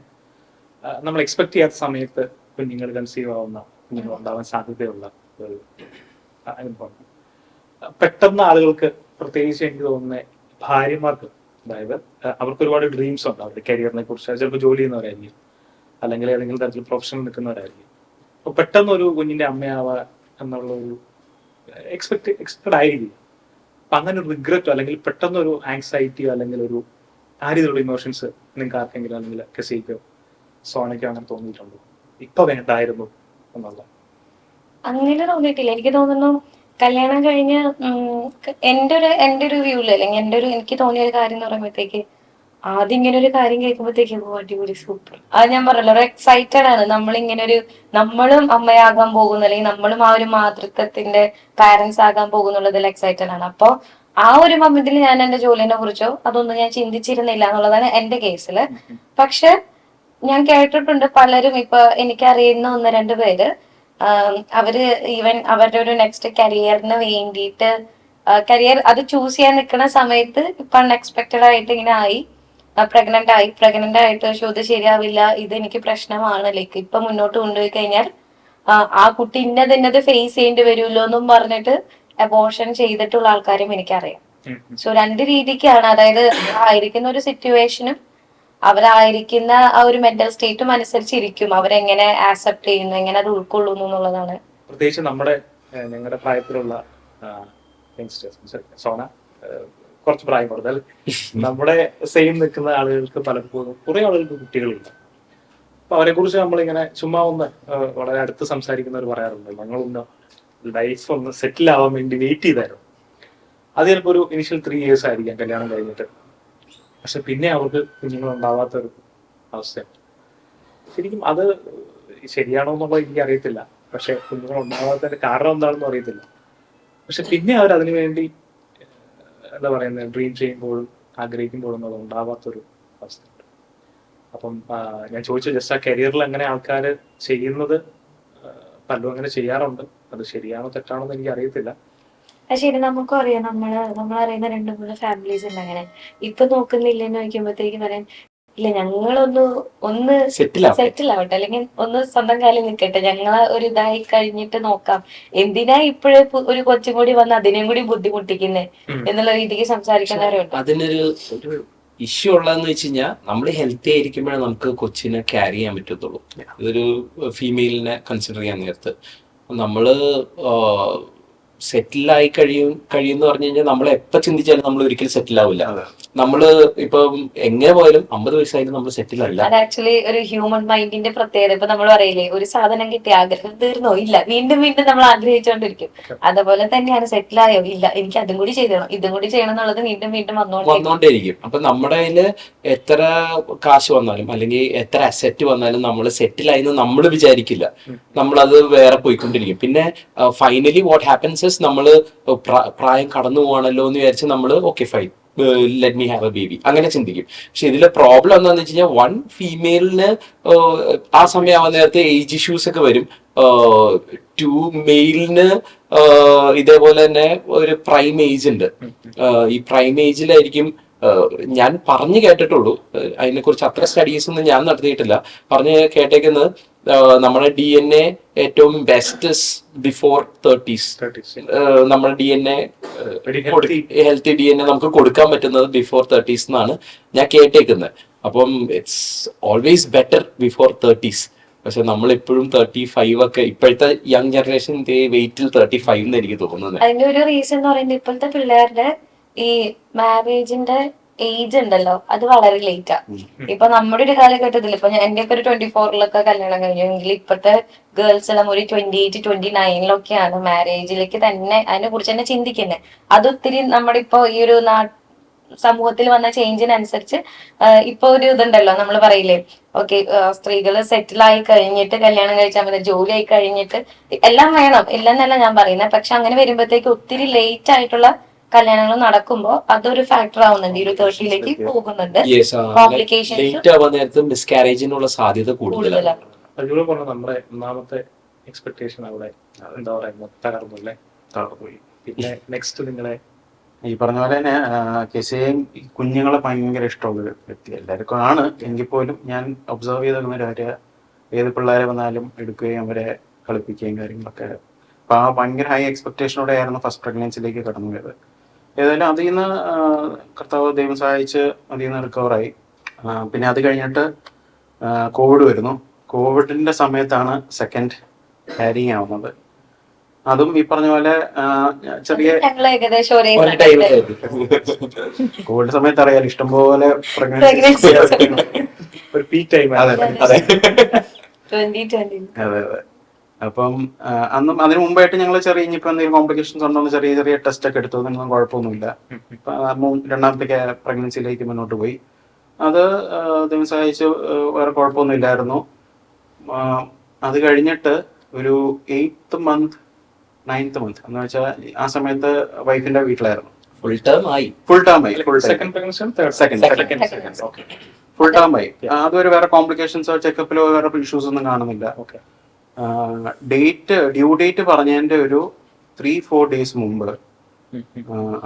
നമ്മൾ എക്സ്പെക്ട് ചെയ്യാത്ത സമയത്ത് കുഞ്ഞുങ്ങൾ കൺസീവ് ആവുന്ന, കുഞ്ഞുങ്ങൾ ഉണ്ടാവാൻ സാധ്യതയുള്ള ഒരു അനുഭവം. പെട്ടെന്ന് ആളുകൾക്ക്, പ്രത്യേകിച്ച് എനിക്ക് തോന്നുന്നത് ഭാര്യമാർക്ക്, അതായത് അവർക്ക് ഒരുപാട് ഡ്രീംസ് ഉണ്ട് അവരുടെ കരിയറിനെ കുറിച്ച്. ചിലപ്പോൾ ജോലി ചെയ്യുന്നവരായിരിക്കും, അല്ലെങ്കിൽ ഏതെങ്കിലും തരത്തിൽ പ്രൊഫഷണൽ നിൽക്കുന്നവരായിരിക്കും. അപ്പോൾ പെട്ടെന്ന് ഒരു കുഞ്ഞിന്റെ അമ്മയാവുക എന്നുള്ള ഒരു എക്സ്പെക്റ്റഡ് ആയിരിക്കും. അപ്പൊ അങ്ങനെ ഒരു റിഗ്രറ്റോ അല്ലെങ്കിൽ പെട്ടെന്ന് ഒരു ആങ്സൈറ്റിയോ അല്ലെങ്കിൽ ഒരു ആ രീതിയിലുള്ള ഇമോഷൻസ് നിങ്ങൾക്ക് ആർക്കെങ്കിലും അല്ലെങ്കിൽ കെസിക്കോ സോനയ്ക്കോ അങ്ങനെ തോന്നിയിട്ടുണ്ടോ, ഇപ്പൊ വേണ്ടായിരുന്നു എന്നുള്ള? അങ്ങനെ തോന്നിയിട്ടില്ല. എനിക്ക് തോന്നുന്നു കല്യാണം കഴിഞ്ഞ് എന്റെ ഒരു വ്യൂല് അല്ലെങ്കിൽ എനിക്ക് തോന്നിയ ഒരു കാര്യം എന്ന് പറയുമ്പോഴത്തേക്ക്, ആദ്യം ഇങ്ങനെ ഒരു കാര്യം കേൾക്കുമ്പോഴത്തേക്ക് അടിപൊളി സൂപ്പർ, അത് ഞാൻ പറഞ്ഞല്ലോ, ഒരു എക്സൈറ്റഡ് ആണ്. നമ്മളും അമ്മയാകാൻ പോകുന്നു, അല്ലെങ്കിൽ നമ്മളും ആ ഒരു മാതൃത്വത്തിന്റെ പാരന്റ്സ് ആകാൻ പോകുന്നുള്ളതിൽ എക്സൈറ്റഡ് ആണ്. അപ്പൊ ആ ഒരു മൊമെന്റിൽ ഞാൻ എന്റെ ജോലിനെ കുറിച്ചോ അതൊന്നും ഞാൻ ചിന്തിച്ചിരുന്നില്ല എന്നുള്ളതാണ് എന്റെ കേസില്. പക്ഷെ ഞാൻ കേട്ടിട്ടുണ്ട് പലരും, ഇപ്പൊ എനിക്കറിയുന്ന 1-2 പേര്, അവര് ഈവൻ അവരുടെ ഒരു നെക്സ്റ്റ് കരിയറിന് വേണ്ടിയിട്ട് കരിയർ അത് ചൂസ് ചെയ്യാൻ നിൽക്കുന്ന സമയത്ത് ഇപ്പൊ അൺഎക്സ്പെക്ടഡ് ആയിട്ട് ഇങ്ങനെ ആയി, പ്രഗ്നന്റ് ആയിട്ട് പക്ഷെ ഇത് ശരിയാവില്ല, ഇത് എനിക്ക് പ്രശ്നമാണ്, ലൈക്ക് ഇപ്പൊ മുന്നോട്ട് കൊണ്ടുപോയി കഴിഞ്ഞാൽ ആ കുട്ടി ഇന്നത് ഫേസ് ചെയ്യേണ്ടി വരുമല്ലോ എന്നും പറഞ്ഞിട്ട് അബോർഷൻ ചെയ്തിട്ടുള്ള ആൾക്കാരും എനിക്കറിയാം. സോ 2 രീതിക്കാണ്, അതായത് ആയിരിക്കുന്ന ഒരു സിറ്റുവേഷനും അവരായിരിക്കുന്ന ആ ഒരു മെന്റൽ സ്റ്റേറ്റും അനുസരിച്ചിരിക്കും അവരെങ്ങനെ ആക്സെപ്റ്റ് ചെയ്യുന്നു, എങ്ങനെ അത് ഉൾക്കൊള്ളുന്നു എന്നുള്ളതാണ്. പ്രത്യേകിച്ച് ഞങ്ങളുടെ പ്രായത്തിലുള്ള യങ്സ്റ്റേഴ്സ്, സോന കുറച്ച് പ്രായം കൂടുതൽ, നമ്മുടെ സെയിം നിൽക്കുന്ന ആളുകൾക്ക് പലപ്പോഴും കുറെ ആളുകൾക്ക് കുട്ടികളില്ല. അപ്പൊ അവരെ കുറിച്ച് നമ്മളിങ്ങനെ ചുമ്മാ ഒന്ന് വളരെ അടുത്ത് സംസാരിക്കുന്നവർ പറയാറുണ്ട്, ഞങ്ങളൊന്ന് ലൈഫ് ഒന്ന് സെറ്റിൽ ആവാൻ വേണ്ടി വെയിറ്റ് ചെയ്തായിരുന്നു. അത് ചിലപ്പോൾ ഒരു ഇനിഷ്യൽ 3 years ആയിരിക്കാം കല്യാണം കഴിഞ്ഞിട്ട്, പക്ഷെ പിന്നെ അവർക്ക് കുഞ്ഞുങ്ങൾ ഉണ്ടാവാത്തൊരു അവസ്ഥയാണ്. ശരിക്കും അത് ശരിയാണോ എന്നുള്ളത് എനിക്ക് അറിയത്തില്ല, പക്ഷെ കുഞ്ഞുങ്ങൾ ഉണ്ടാവാത്തതിന്റെ കാരണം എന്താണെന്നും അറിയത്തില്ല. പക്ഷെ പിന്നെ അവർ അതിനു വേണ്ടി എന്താ പറയുന്നത്, ഡ്രീം ചെയ്യുമ്പോഴും ആഗ്രഹിക്കുമ്പോഴും അത് ഉണ്ടാവാത്തൊരു അവസ്ഥയുണ്ട്. അപ്പം ഞാൻ ചോദിച്ചു ജസ്റ്റ് ആ കരിയറിൽ അങ്ങനെ ആൾക്കാർ ചെയ്യുന്നത് പലരും അങ്ങനെ ചെയ്യാറുണ്ട്, അത് ശരിയാണോ തെറ്റാണോ എന്ന് എനിക്ക് അറിയത്തില്ല. ശരി, നമുക്കും അറിയാം, നമ്മളറിയുന്ന 2-3 ഫാമിലീസ് ഉണ്ട് അങ്ങനെ. ഇപ്പൊ നോക്കുന്നില്ലെന്ന് ചോദിക്കുമ്പോഴത്തേക്ക് പറയാൻ ഇല്ല, ഒന്ന് സെറ്റിൽ ആവട്ടെ, അല്ലെങ്കിൽ ഒന്ന് സ്വന്തം കാലിൽ നിൽക്കട്ടെ, ഞങ്ങളെ ഒരു ഇതായി കഴിഞ്ഞിട്ട് നോക്കാം, എന്തിനാ ഇപ്പോഴേ ഒരു കൊച്ചും കൂടി വന്ന് അതിനെയും കൂടി ബുദ്ധിമുട്ടിക്കുന്നേ എന്നുള്ള രീതിക്ക് സംസാരിക്കുന്നവരുണ്ട്. അതിനൊരു ഇഷ്യൂ ഉള്ളതെന്ന് വെച്ച് കഴിഞ്ഞാൽ, നമ്മൾ ഹെൽത്തി ആയിരിക്കുമ്പോഴേ നമുക്ക് കൊച്ചിനെ ക്യാരി ചെയ്യാൻ പറ്റത്തുള്ളൂ. ഇതൊരു ഫീമെയിലിനെ കൺസിഡർ ചെയ്യാൻ നേരത്ത് നമ്മള് സെറ്റിലായി കഴിയുമെന്ന് പറഞ്ഞു കഴിഞ്ഞാൽ നമ്മൾ എപ്പോൾ ചിന്തിച്ചാലും നമ്മൾ ഒരിക്കലും സെറ്റിൽ ആവില്ല. അതെ. നമ്മള് ഇപ്പം എങ്ങനെ പോയാലും 50 വയസ്സായാലും നമ്മൾ സെറ്റിൽ അല്ല. അത് ആക്ച്വലി ഒരു ഹ്യൂമൻ മൈൻഡിന്റെ പ്രത്യേകത. ഇപ്പൊ നമ്മൾ പറയില്ലേ, ഒരു സാധനം കിട്ടി ആഗ്രഹം തീർന്നോ? ഇല്ല, വീണ്ടും വീണ്ടും നമ്മൾ ആഗ്രഹിച്ചുകൊണ്ടിരിക്കും. അതുപോലെ തന്നെയാണ് സെറ്റിലായോ? ഇല്ല, എനിക്ക് അതും കൂടി ചെയ്യണം, ഇതും കൂടി ചെയ്യണം എന്നുള്ളത് വീണ്ടും വീണ്ടും വന്നോണ്ടേയിരിക്കും. അപ്പൊ നമ്മുടെ കയ്യില് എത്ര കാശ് വന്നാലും അല്ലെങ്കിൽ എത്ര അസറ്റ് വന്നാലും നമ്മൾ സെറ്റിലായെന്ന് നമ്മൾ വിചാരിക്കില്ല. നമ്മളത് വേറെ പോയിക്കൊണ്ടിരിക്കും. പിന്നെ ഫൈനലി വാട്ട് ഹാപ്പൻസ് ഇസ് നമ്മൾ പ്രായം കടന്നു പോവാണല്ലോ എന്ന് വിചാരിച്ച് നമ്മൾ okay fine, let me have A baby, അങ്ങനെ ചിന്തിക്കും. പക്ഷെ ഇതിലെ പ്രോബ്ലം എന്താണെന്ന് വെച്ച് കഴിഞ്ഞാൽ വൺ ഫീമെയിലിന് ആ സമയമാവുന്ന നേരത്തെ ഏജ് ഇഷ്യൂസ് ഒക്കെ വരും. ടു മെയിലിന് ഇതേപോലെ തന്നെ ഒരു പ്രൈം ഏജ് ഉണ്ട്. ഈ പ്രൈം ഏജിലായിരിക്കും ഞാൻ പറഞ്ഞു കേട്ടിട്ടുള്ളൂ, അതിനെക്കുറിച്ച് അത്ര സ്റ്റഡീസ് ഒന്നും ഞാൻ നടത്തിയിട്ടില്ല. പറഞ്ഞു കേട്ടേക്കുന്നത് നമ്മുടെ DNA ഏറ്റവും ബെസ്റ്റ് ബിഫോർ 30s. നമ്മുടെ DNA ഹെൽത്തി DNA നമുക്ക് കൊടുക്കാൻ പറ്റുന്നത് ബിഫോർ 30s എന്നാണ് ഞാൻ കേട്ടേക്കുന്നത്. അപ്പം it's always better before 30s. പക്ഷെ നമ്മളിപ്പോഴും 35 ഒക്കെ, ഇപ്പോഴത്തെ യങ് ജനറേഷൻ വെയിറ്റിൽ 35 എന്ന് എനിക്ക് തോന്നുന്നത്. അതിന്റെ ഒരു റീസൺ എന്ന് പറയുന്നത് ഇപ്പോഴത്തെ പിള്ളേരുടെ ഈ മാരേജിന്റെ ഏജ് ഉണ്ടല്ലോ, അത് വളരെ ലേറ്റാ. ഇപ്പൊ നമ്മുടെ ഒരു കാലഘട്ടത്തിൽ ഇപ്പൊ എന്റെ ഒക്കെ ഒരു 24 കല്യാണം കഴിഞ്ഞു എങ്കിൽ ഇപ്പോഴത്തെ ഗേൾസ് എല്ലാം ഒരു 28, 29 മാരേജിലേക്ക് തന്നെ അതിനെ കുറിച്ച് തന്നെ ചിന്തിക്കുന്നത്. അതൊത്തിരി നമ്മുടെ ഇപ്പൊ ഈ ഒരു സമൂഹത്തിൽ വന്ന ചേഞ്ചിനനുസരിച്ച് ഇപ്പൊ ഒരു ഇതുണ്ടല്ലോ, നമ്മൾ പറയില്ലേ, ഓക്കെ സ്ത്രീകള് സെറ്റിലായി കഴിഞ്ഞിട്ട് കല്യാണം കഴിച്ചാൽ മതി, ജോലി ആയി കഴിഞ്ഞിട്ട് എല്ലാം വേണം, ഇല്ലെന്നല്ല ഞാൻ പറയുന്നത്. പക്ഷെ അങ്ങനെ വരുമ്പോഴത്തേക്ക് ഒത്തിരി ലേറ്റ് ആയിട്ടുള്ള കല്യാണങ്ങൾ നടക്കുമ്പോ അതൊരു ഫാക്ടർ ആവുന്നുണ്ട്. ഈ ഒരു 30ലേക്ക് പോകുന്നുണ്ട്. കോംപ്ലിക്കേഷൻസ്, മിസ്കാരേജിനുള്ള സാധ്യത കൂടുതലാണ്. അതുപോലെ പറഞ്ഞ നമ്മുടെ ഒന്നാമത്തെ എക്സ്പെക്ടേഷൻ അവിടെ എന്താ പറയുക തകർന്നു പോയി. പിന്നെ നെക്സ്റ്റ് നിങ്ങളെ ഈ പറഞ്ഞ പോലെ തന്നെ കെസിയെയും കുഞ്ഞുങ്ങളെ ഭയങ്കര ഇഷ്ടമുള്ളൊരു വ്യക്തി എല്ലാവർക്കും ആണ്. എങ്കിൽ പോലും ഞാൻ ഒബ്സർവ് ചെയ്തേക്കുന്ന ഒരു കാര്യം, ഏത് പിള്ളേരെ വന്നാലും എടുക്കുകയും അവരെ കളിപ്പിക്കുകയും കാര്യങ്ങളൊക്കെ. അപ്പൊ ആ ഭയങ്കര ഹൈ എക്സ്പെക്ടേഷനോടെ ആയിരുന്നു ഫസ്റ്റ് പ്രഗ്നൻസിലേക്ക് കടന്നു പോയത്. ഏതായാലും അതിൽ നിന്ന് കർത്താവ് ദൈവം സഹായിച്ച് അതിൽ നിന്ന് റിക്കവറായി. പിന്നെ അത് കഴിഞ്ഞിട്ട് കോവിഡ് വരുന്നു. കോവിഡിന്റെ സമയത്താണ് സെക്കൻഡ് ഹാരിങ് ആവുന്നത്. അതും ഈ പറഞ്ഞ പോലെ ചെറിയ കോവിഡ് സമയത്ത് അറിയാലോ, ഇഷ്ടംപോലെ പ്രഗ്നൻസി. ഒരു പീക്ക് ടൈം. അതെ അതെ. അപ്പം അന്നും അതിന് മുമ്പായിട്ട് ഞങ്ങൾ ചെറിയ ഇനിയിപ്പോൾ എന്തെങ്കിലും കോംപ്ലിക്കേഷൻസ് ഉണ്ടോ എന്ന് ചെറിയ ചെറിയ ടെസ്റ്റ് ഒക്കെ എടുത്തു. അതിനൊന്നും കുഴപ്പമൊന്നുമില്ല. രണ്ടാമത്തെ പ്രഗ്നൻസിയിലേക്ക് മുന്നോട്ട് പോയി. അത് ദൈവം സഹായിച്ച് വേറെ കുഴപ്പമൊന്നും ഇല്ലായിരുന്നു. അത് കഴിഞ്ഞിട്ട് ഒരു 8th month 9th month എന്ന് വെച്ചാൽ ആ സമയത്ത് വൈഫിന്റെ വീട്ടിലായിരുന്നു. ഫുൾ ടേം ആയി. ഫുൾ ടേം ആയി. അതൊരു വേറെ കോംപ്ലിക്കേഷൻസോ ചെക്കപ്പിലോ വേറെ ഇഷ്യൂസ് ഒന്നും കാണുന്നില്ല. ഡ്യൂ ഡേറ്റ് പറഞ്ഞതിന്റെ ഒരു 3-4 days മുമ്പ്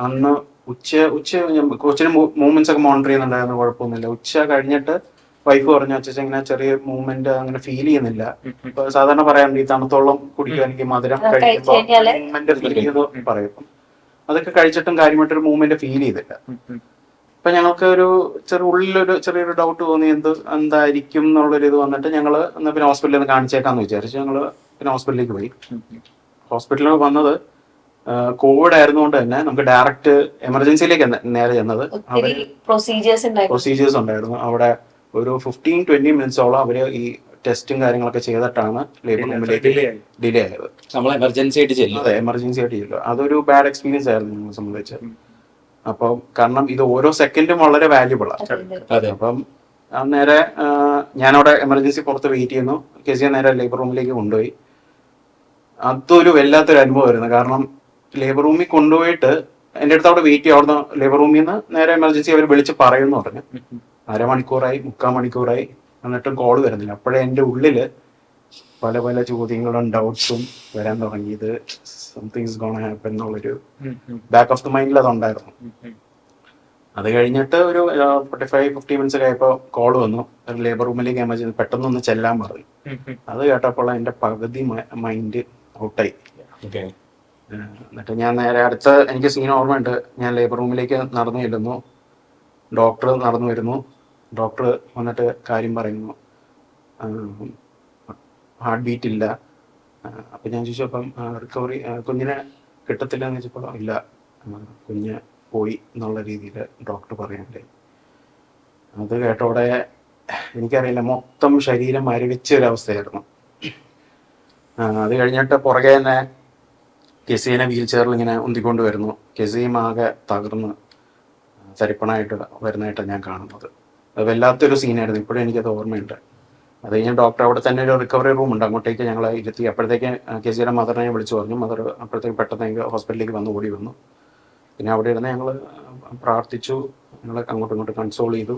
അന്ന് ഉച്ച കൊച്ചിന് മൂവ്മെന്റ്സ് ഒക്കെ മോണിറ്റർ ചെയ്യുന്നുണ്ടായിരുന്നു, കുഴപ്പമൊന്നുമില്ല. ഉച്ച കഴിഞ്ഞിട്ട് വൈഫ് പറഞ്ഞു, അച്ഛൻ ഇങ്ങനെ ചെറിയ മൂവ്മെന്റ് അങ്ങനെ ഫീൽ ചെയ്യുന്നില്ല. ഇപ്പൊ സാധാരണ പറയാറുണ്ട് ഈ തണുത്തോളം കുടിക്കാൻ എനിക്ക് മധുരം കഴിക്കുമ്പോൾ മൂവ്മെന്റ് പറയും. അതൊക്കെ കഴിച്ചിട്ടും കാര്യമായിട്ടൊരു മൂവ്മെന്റ് ഫീൽ ചെയ്തില്ല. അപ്പൊ ഞങ്ങൾക്ക് ഒരു ചെറിയൊരു ഡൗട്ട് തോന്നി, എന്തായിരിക്കും എന്നുള്ളൊരു ഇത് വന്നിട്ട് ഞങ്ങള് എന്നാ പിന്നെ ഹോസ്പിറ്റലിൽ നിന്ന് കാണിച്ചേക്കാന്ന് വിചാരിച്ചു. ഞങ്ങള് പിന്നെ ഹോസ്പിറ്റലിലേക്ക് പോയി. ഹോസ്പിറ്റലിൽ വന്നത് കോവിഡ് ആയിരുന്നുകൊണ്ട് തന്നെ നമുക്ക് ഡയറക്റ്റ് എമർജൻസിയിലേക്ക് നേരെ ചെന്നത്. പ്രൊസീജിയേഴ്സ് ഉണ്ടായിരുന്നു അവിടെ. ഒരു 15-20 മിനിറ്റ്സോളം അവര് ഈ ടെസ്റ്റും കാര്യങ്ങളൊക്കെ ചെയ്തിട്ടാണ് ലേബർ റൂമിലേക്ക് ഡിലേ ആയത്. നമ്മൾ എമർജൻസി ആയിട്ട് ചെല്ലും. അതെ, എമർജൻസി ആയിട്ട് ചെല്ലും. അതൊരു ബാഡ് എക്സ്പീരിയൻസ് ആയിരുന്നു നമ്മളെ സംബന്ധിച്ച്. അപ്പം കാരണം ഇത് ഓരോ സെക്കൻഡും വളരെ വാല്യുബിൾ ആണ്. അപ്പം നേരെ ഞാനവിടെ എമർജൻസി പുറത്ത് വെയിറ്റ് ചെയ്യുന്നു. കെസിയെ നേരെ ലേബർ റൂമിലേക്ക് കൊണ്ടുപോയി. അതൊരു വല്ലാത്തൊരു അനുഭവമായിരുന്നു. കാരണം ലേബർ റൂമിൽ കൊണ്ടുപോയിട്ട് എൻ്റെ അടുത്ത് അവിടെ വെയിറ്റ് ചെയ്യും. അവിടുന്ന് ലേബർ റൂമിൽ നിന്ന് നേരെ എമർജൻസി അവർ വിളിച്ച് പറയുമെന്ന് പറഞ്ഞു. 1/2 മണിക്കൂറായി, 3/4 മണിക്കൂറായി, എന്നിട്ടും കോൾ വരുന്നില്ല. അപ്പോഴേ എൻ്റെ ഉള്ളില് പല പല ചോദ്യങ്ങളും ഡൗട്ട്സും വരാൻ തുടങ്ങി. ഇത് സംതിങ് ഇസ് ഗോണ ഹാപ്പൻ എന്നുള്ളൊരു ബാക്ക് ഓഫ് ദി മൈൻഡിൽ അതുണ്ടായിരുന്നു. അത് കഴിഞ്ഞിട്ട് ഒരു 45-50 മിനിറ്റ്സ് കഴിയപ്പോൾ കോൾ വന്നു, ലേബർ റൂമിലേക്ക് എമർജൻസി പെട്ടെന്നൊന്ന് ചെല്ലാൻ പറഞ്ഞു. അത് കേട്ടപ്പോൾ എൻ്റെ പകുതി മൈൻഡ് ഔട്ടായി. എന്നിട്ട് ഞാൻ നേരെ എനിക്ക് സീൻ ഓർമ്മയുണ്ട്. ഞാൻ ലേബർ റൂമിലേക്ക് നടന്നു ചെല്ലുന്നു. ഡോക്ടർ നടന്നു വരുന്നു. ഡോക്ടർ വന്നിട്ട് കാര്യം പറയുന്നു, ഹാർട്ട് ബീറ്റ് ഇല്ല. അപ്പം ഞാൻ ചോദിച്ചു, അപ്പം റിക്കവറി കുഞ്ഞിനെ കിട്ടത്തില്ല എന്ന് വെച്ചപ്പോൾ ഇല്ല, കുഞ്ഞ് പോയി എന്നുള്ള രീതിയിൽ ഡോക്ടർ പറയാനുണ്ടായി. അത് കേട്ടോടെ എനിക്കറിയില്ല, മൊത്തം ശരീരം മരവിച്ച ഒരവസ്ഥയായിരുന്നു. അത് കഴിഞ്ഞിട്ട് പുറകെ തന്നെ കെസീനെ വീൽ ചെയറിൽ ഇങ്ങനെ ഉന്തിക്കൊണ്ട് വരുന്നു. കെസിയും ആകെ തകർന്ന് തരിപ്പണായിട്ട് വരുന്നതായിട്ട് ഞാൻ കാണുന്നത്. അത് വല്ലാത്തൊരു സീനായിരുന്നു. ഇപ്പോഴും എനിക്കത് ഓർമ്മയുണ്ട്. അത് കഴിഞ്ഞ് ഡോക്ടർ അവിടെ തന്നെ ഒരു റിക്കവറി റൂം ഉണ്ട്, അങ്ങോട്ടേക്ക് ഞങ്ങൾ ഇരുത്തി. അപ്പോഴത്തേക്ക് കെസിയുടെ മദറിനെ വിളിച്ചു പറഞ്ഞു. മദർ അപ്പോഴത്തേക്ക് പെട്ടെന്ന് ഹോസ്പിറ്റലിലേക്ക് ഓടി വന്നു. പിന്നെ അവിടെ ഇരുന്ന് ഞങ്ങൾ പ്രാർത്ഥിച്ചു, ഞങ്ങൾ അങ്ങോട്ടും ഇങ്ങോട്ടും കൺസോൾ ചെയ്തു.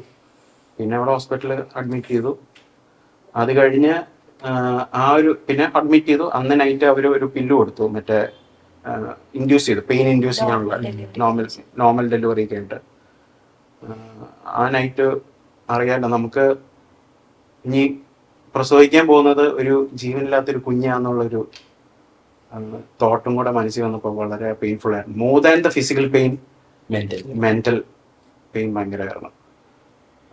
പിന്നെ അവിടെ ഹോസ്പിറ്റലിൽ അഡ്മിറ്റ് ചെയ്തു. അത് കഴിഞ്ഞ് പിന്നെ അഡ്മിറ്റ് ചെയ്തു. അന്ന് നൈറ്റ് അവർ ഒരു പില്ല് കൊടുത്തു, മറ്റേ ഇൻഡ്യൂസ് ചെയ്തു, പെയിൻ ഇൻഡ്യൂസ് ചെയ്യാനുള്ള നോർമൽ ഡെലിവറി ഒക്കെ ഉണ്ട്. ആ നൈറ്റ് അറിയാലോ, നമുക്ക് ഇനി പ്രസവിക്കാൻ പോകുന്നത് ഒരു ജീവനില്ലാത്തൊരു കുഞ്ഞാന്നുള്ളൊരു തോട്ടും കൂടെ മനസ്സിൽ വന്നപ്പോൾ വളരെ പെയിൻഫുൾ ആയിരുന്നു. More than the physical pain, mental pain ഭയങ്കരമായിരുന്നു.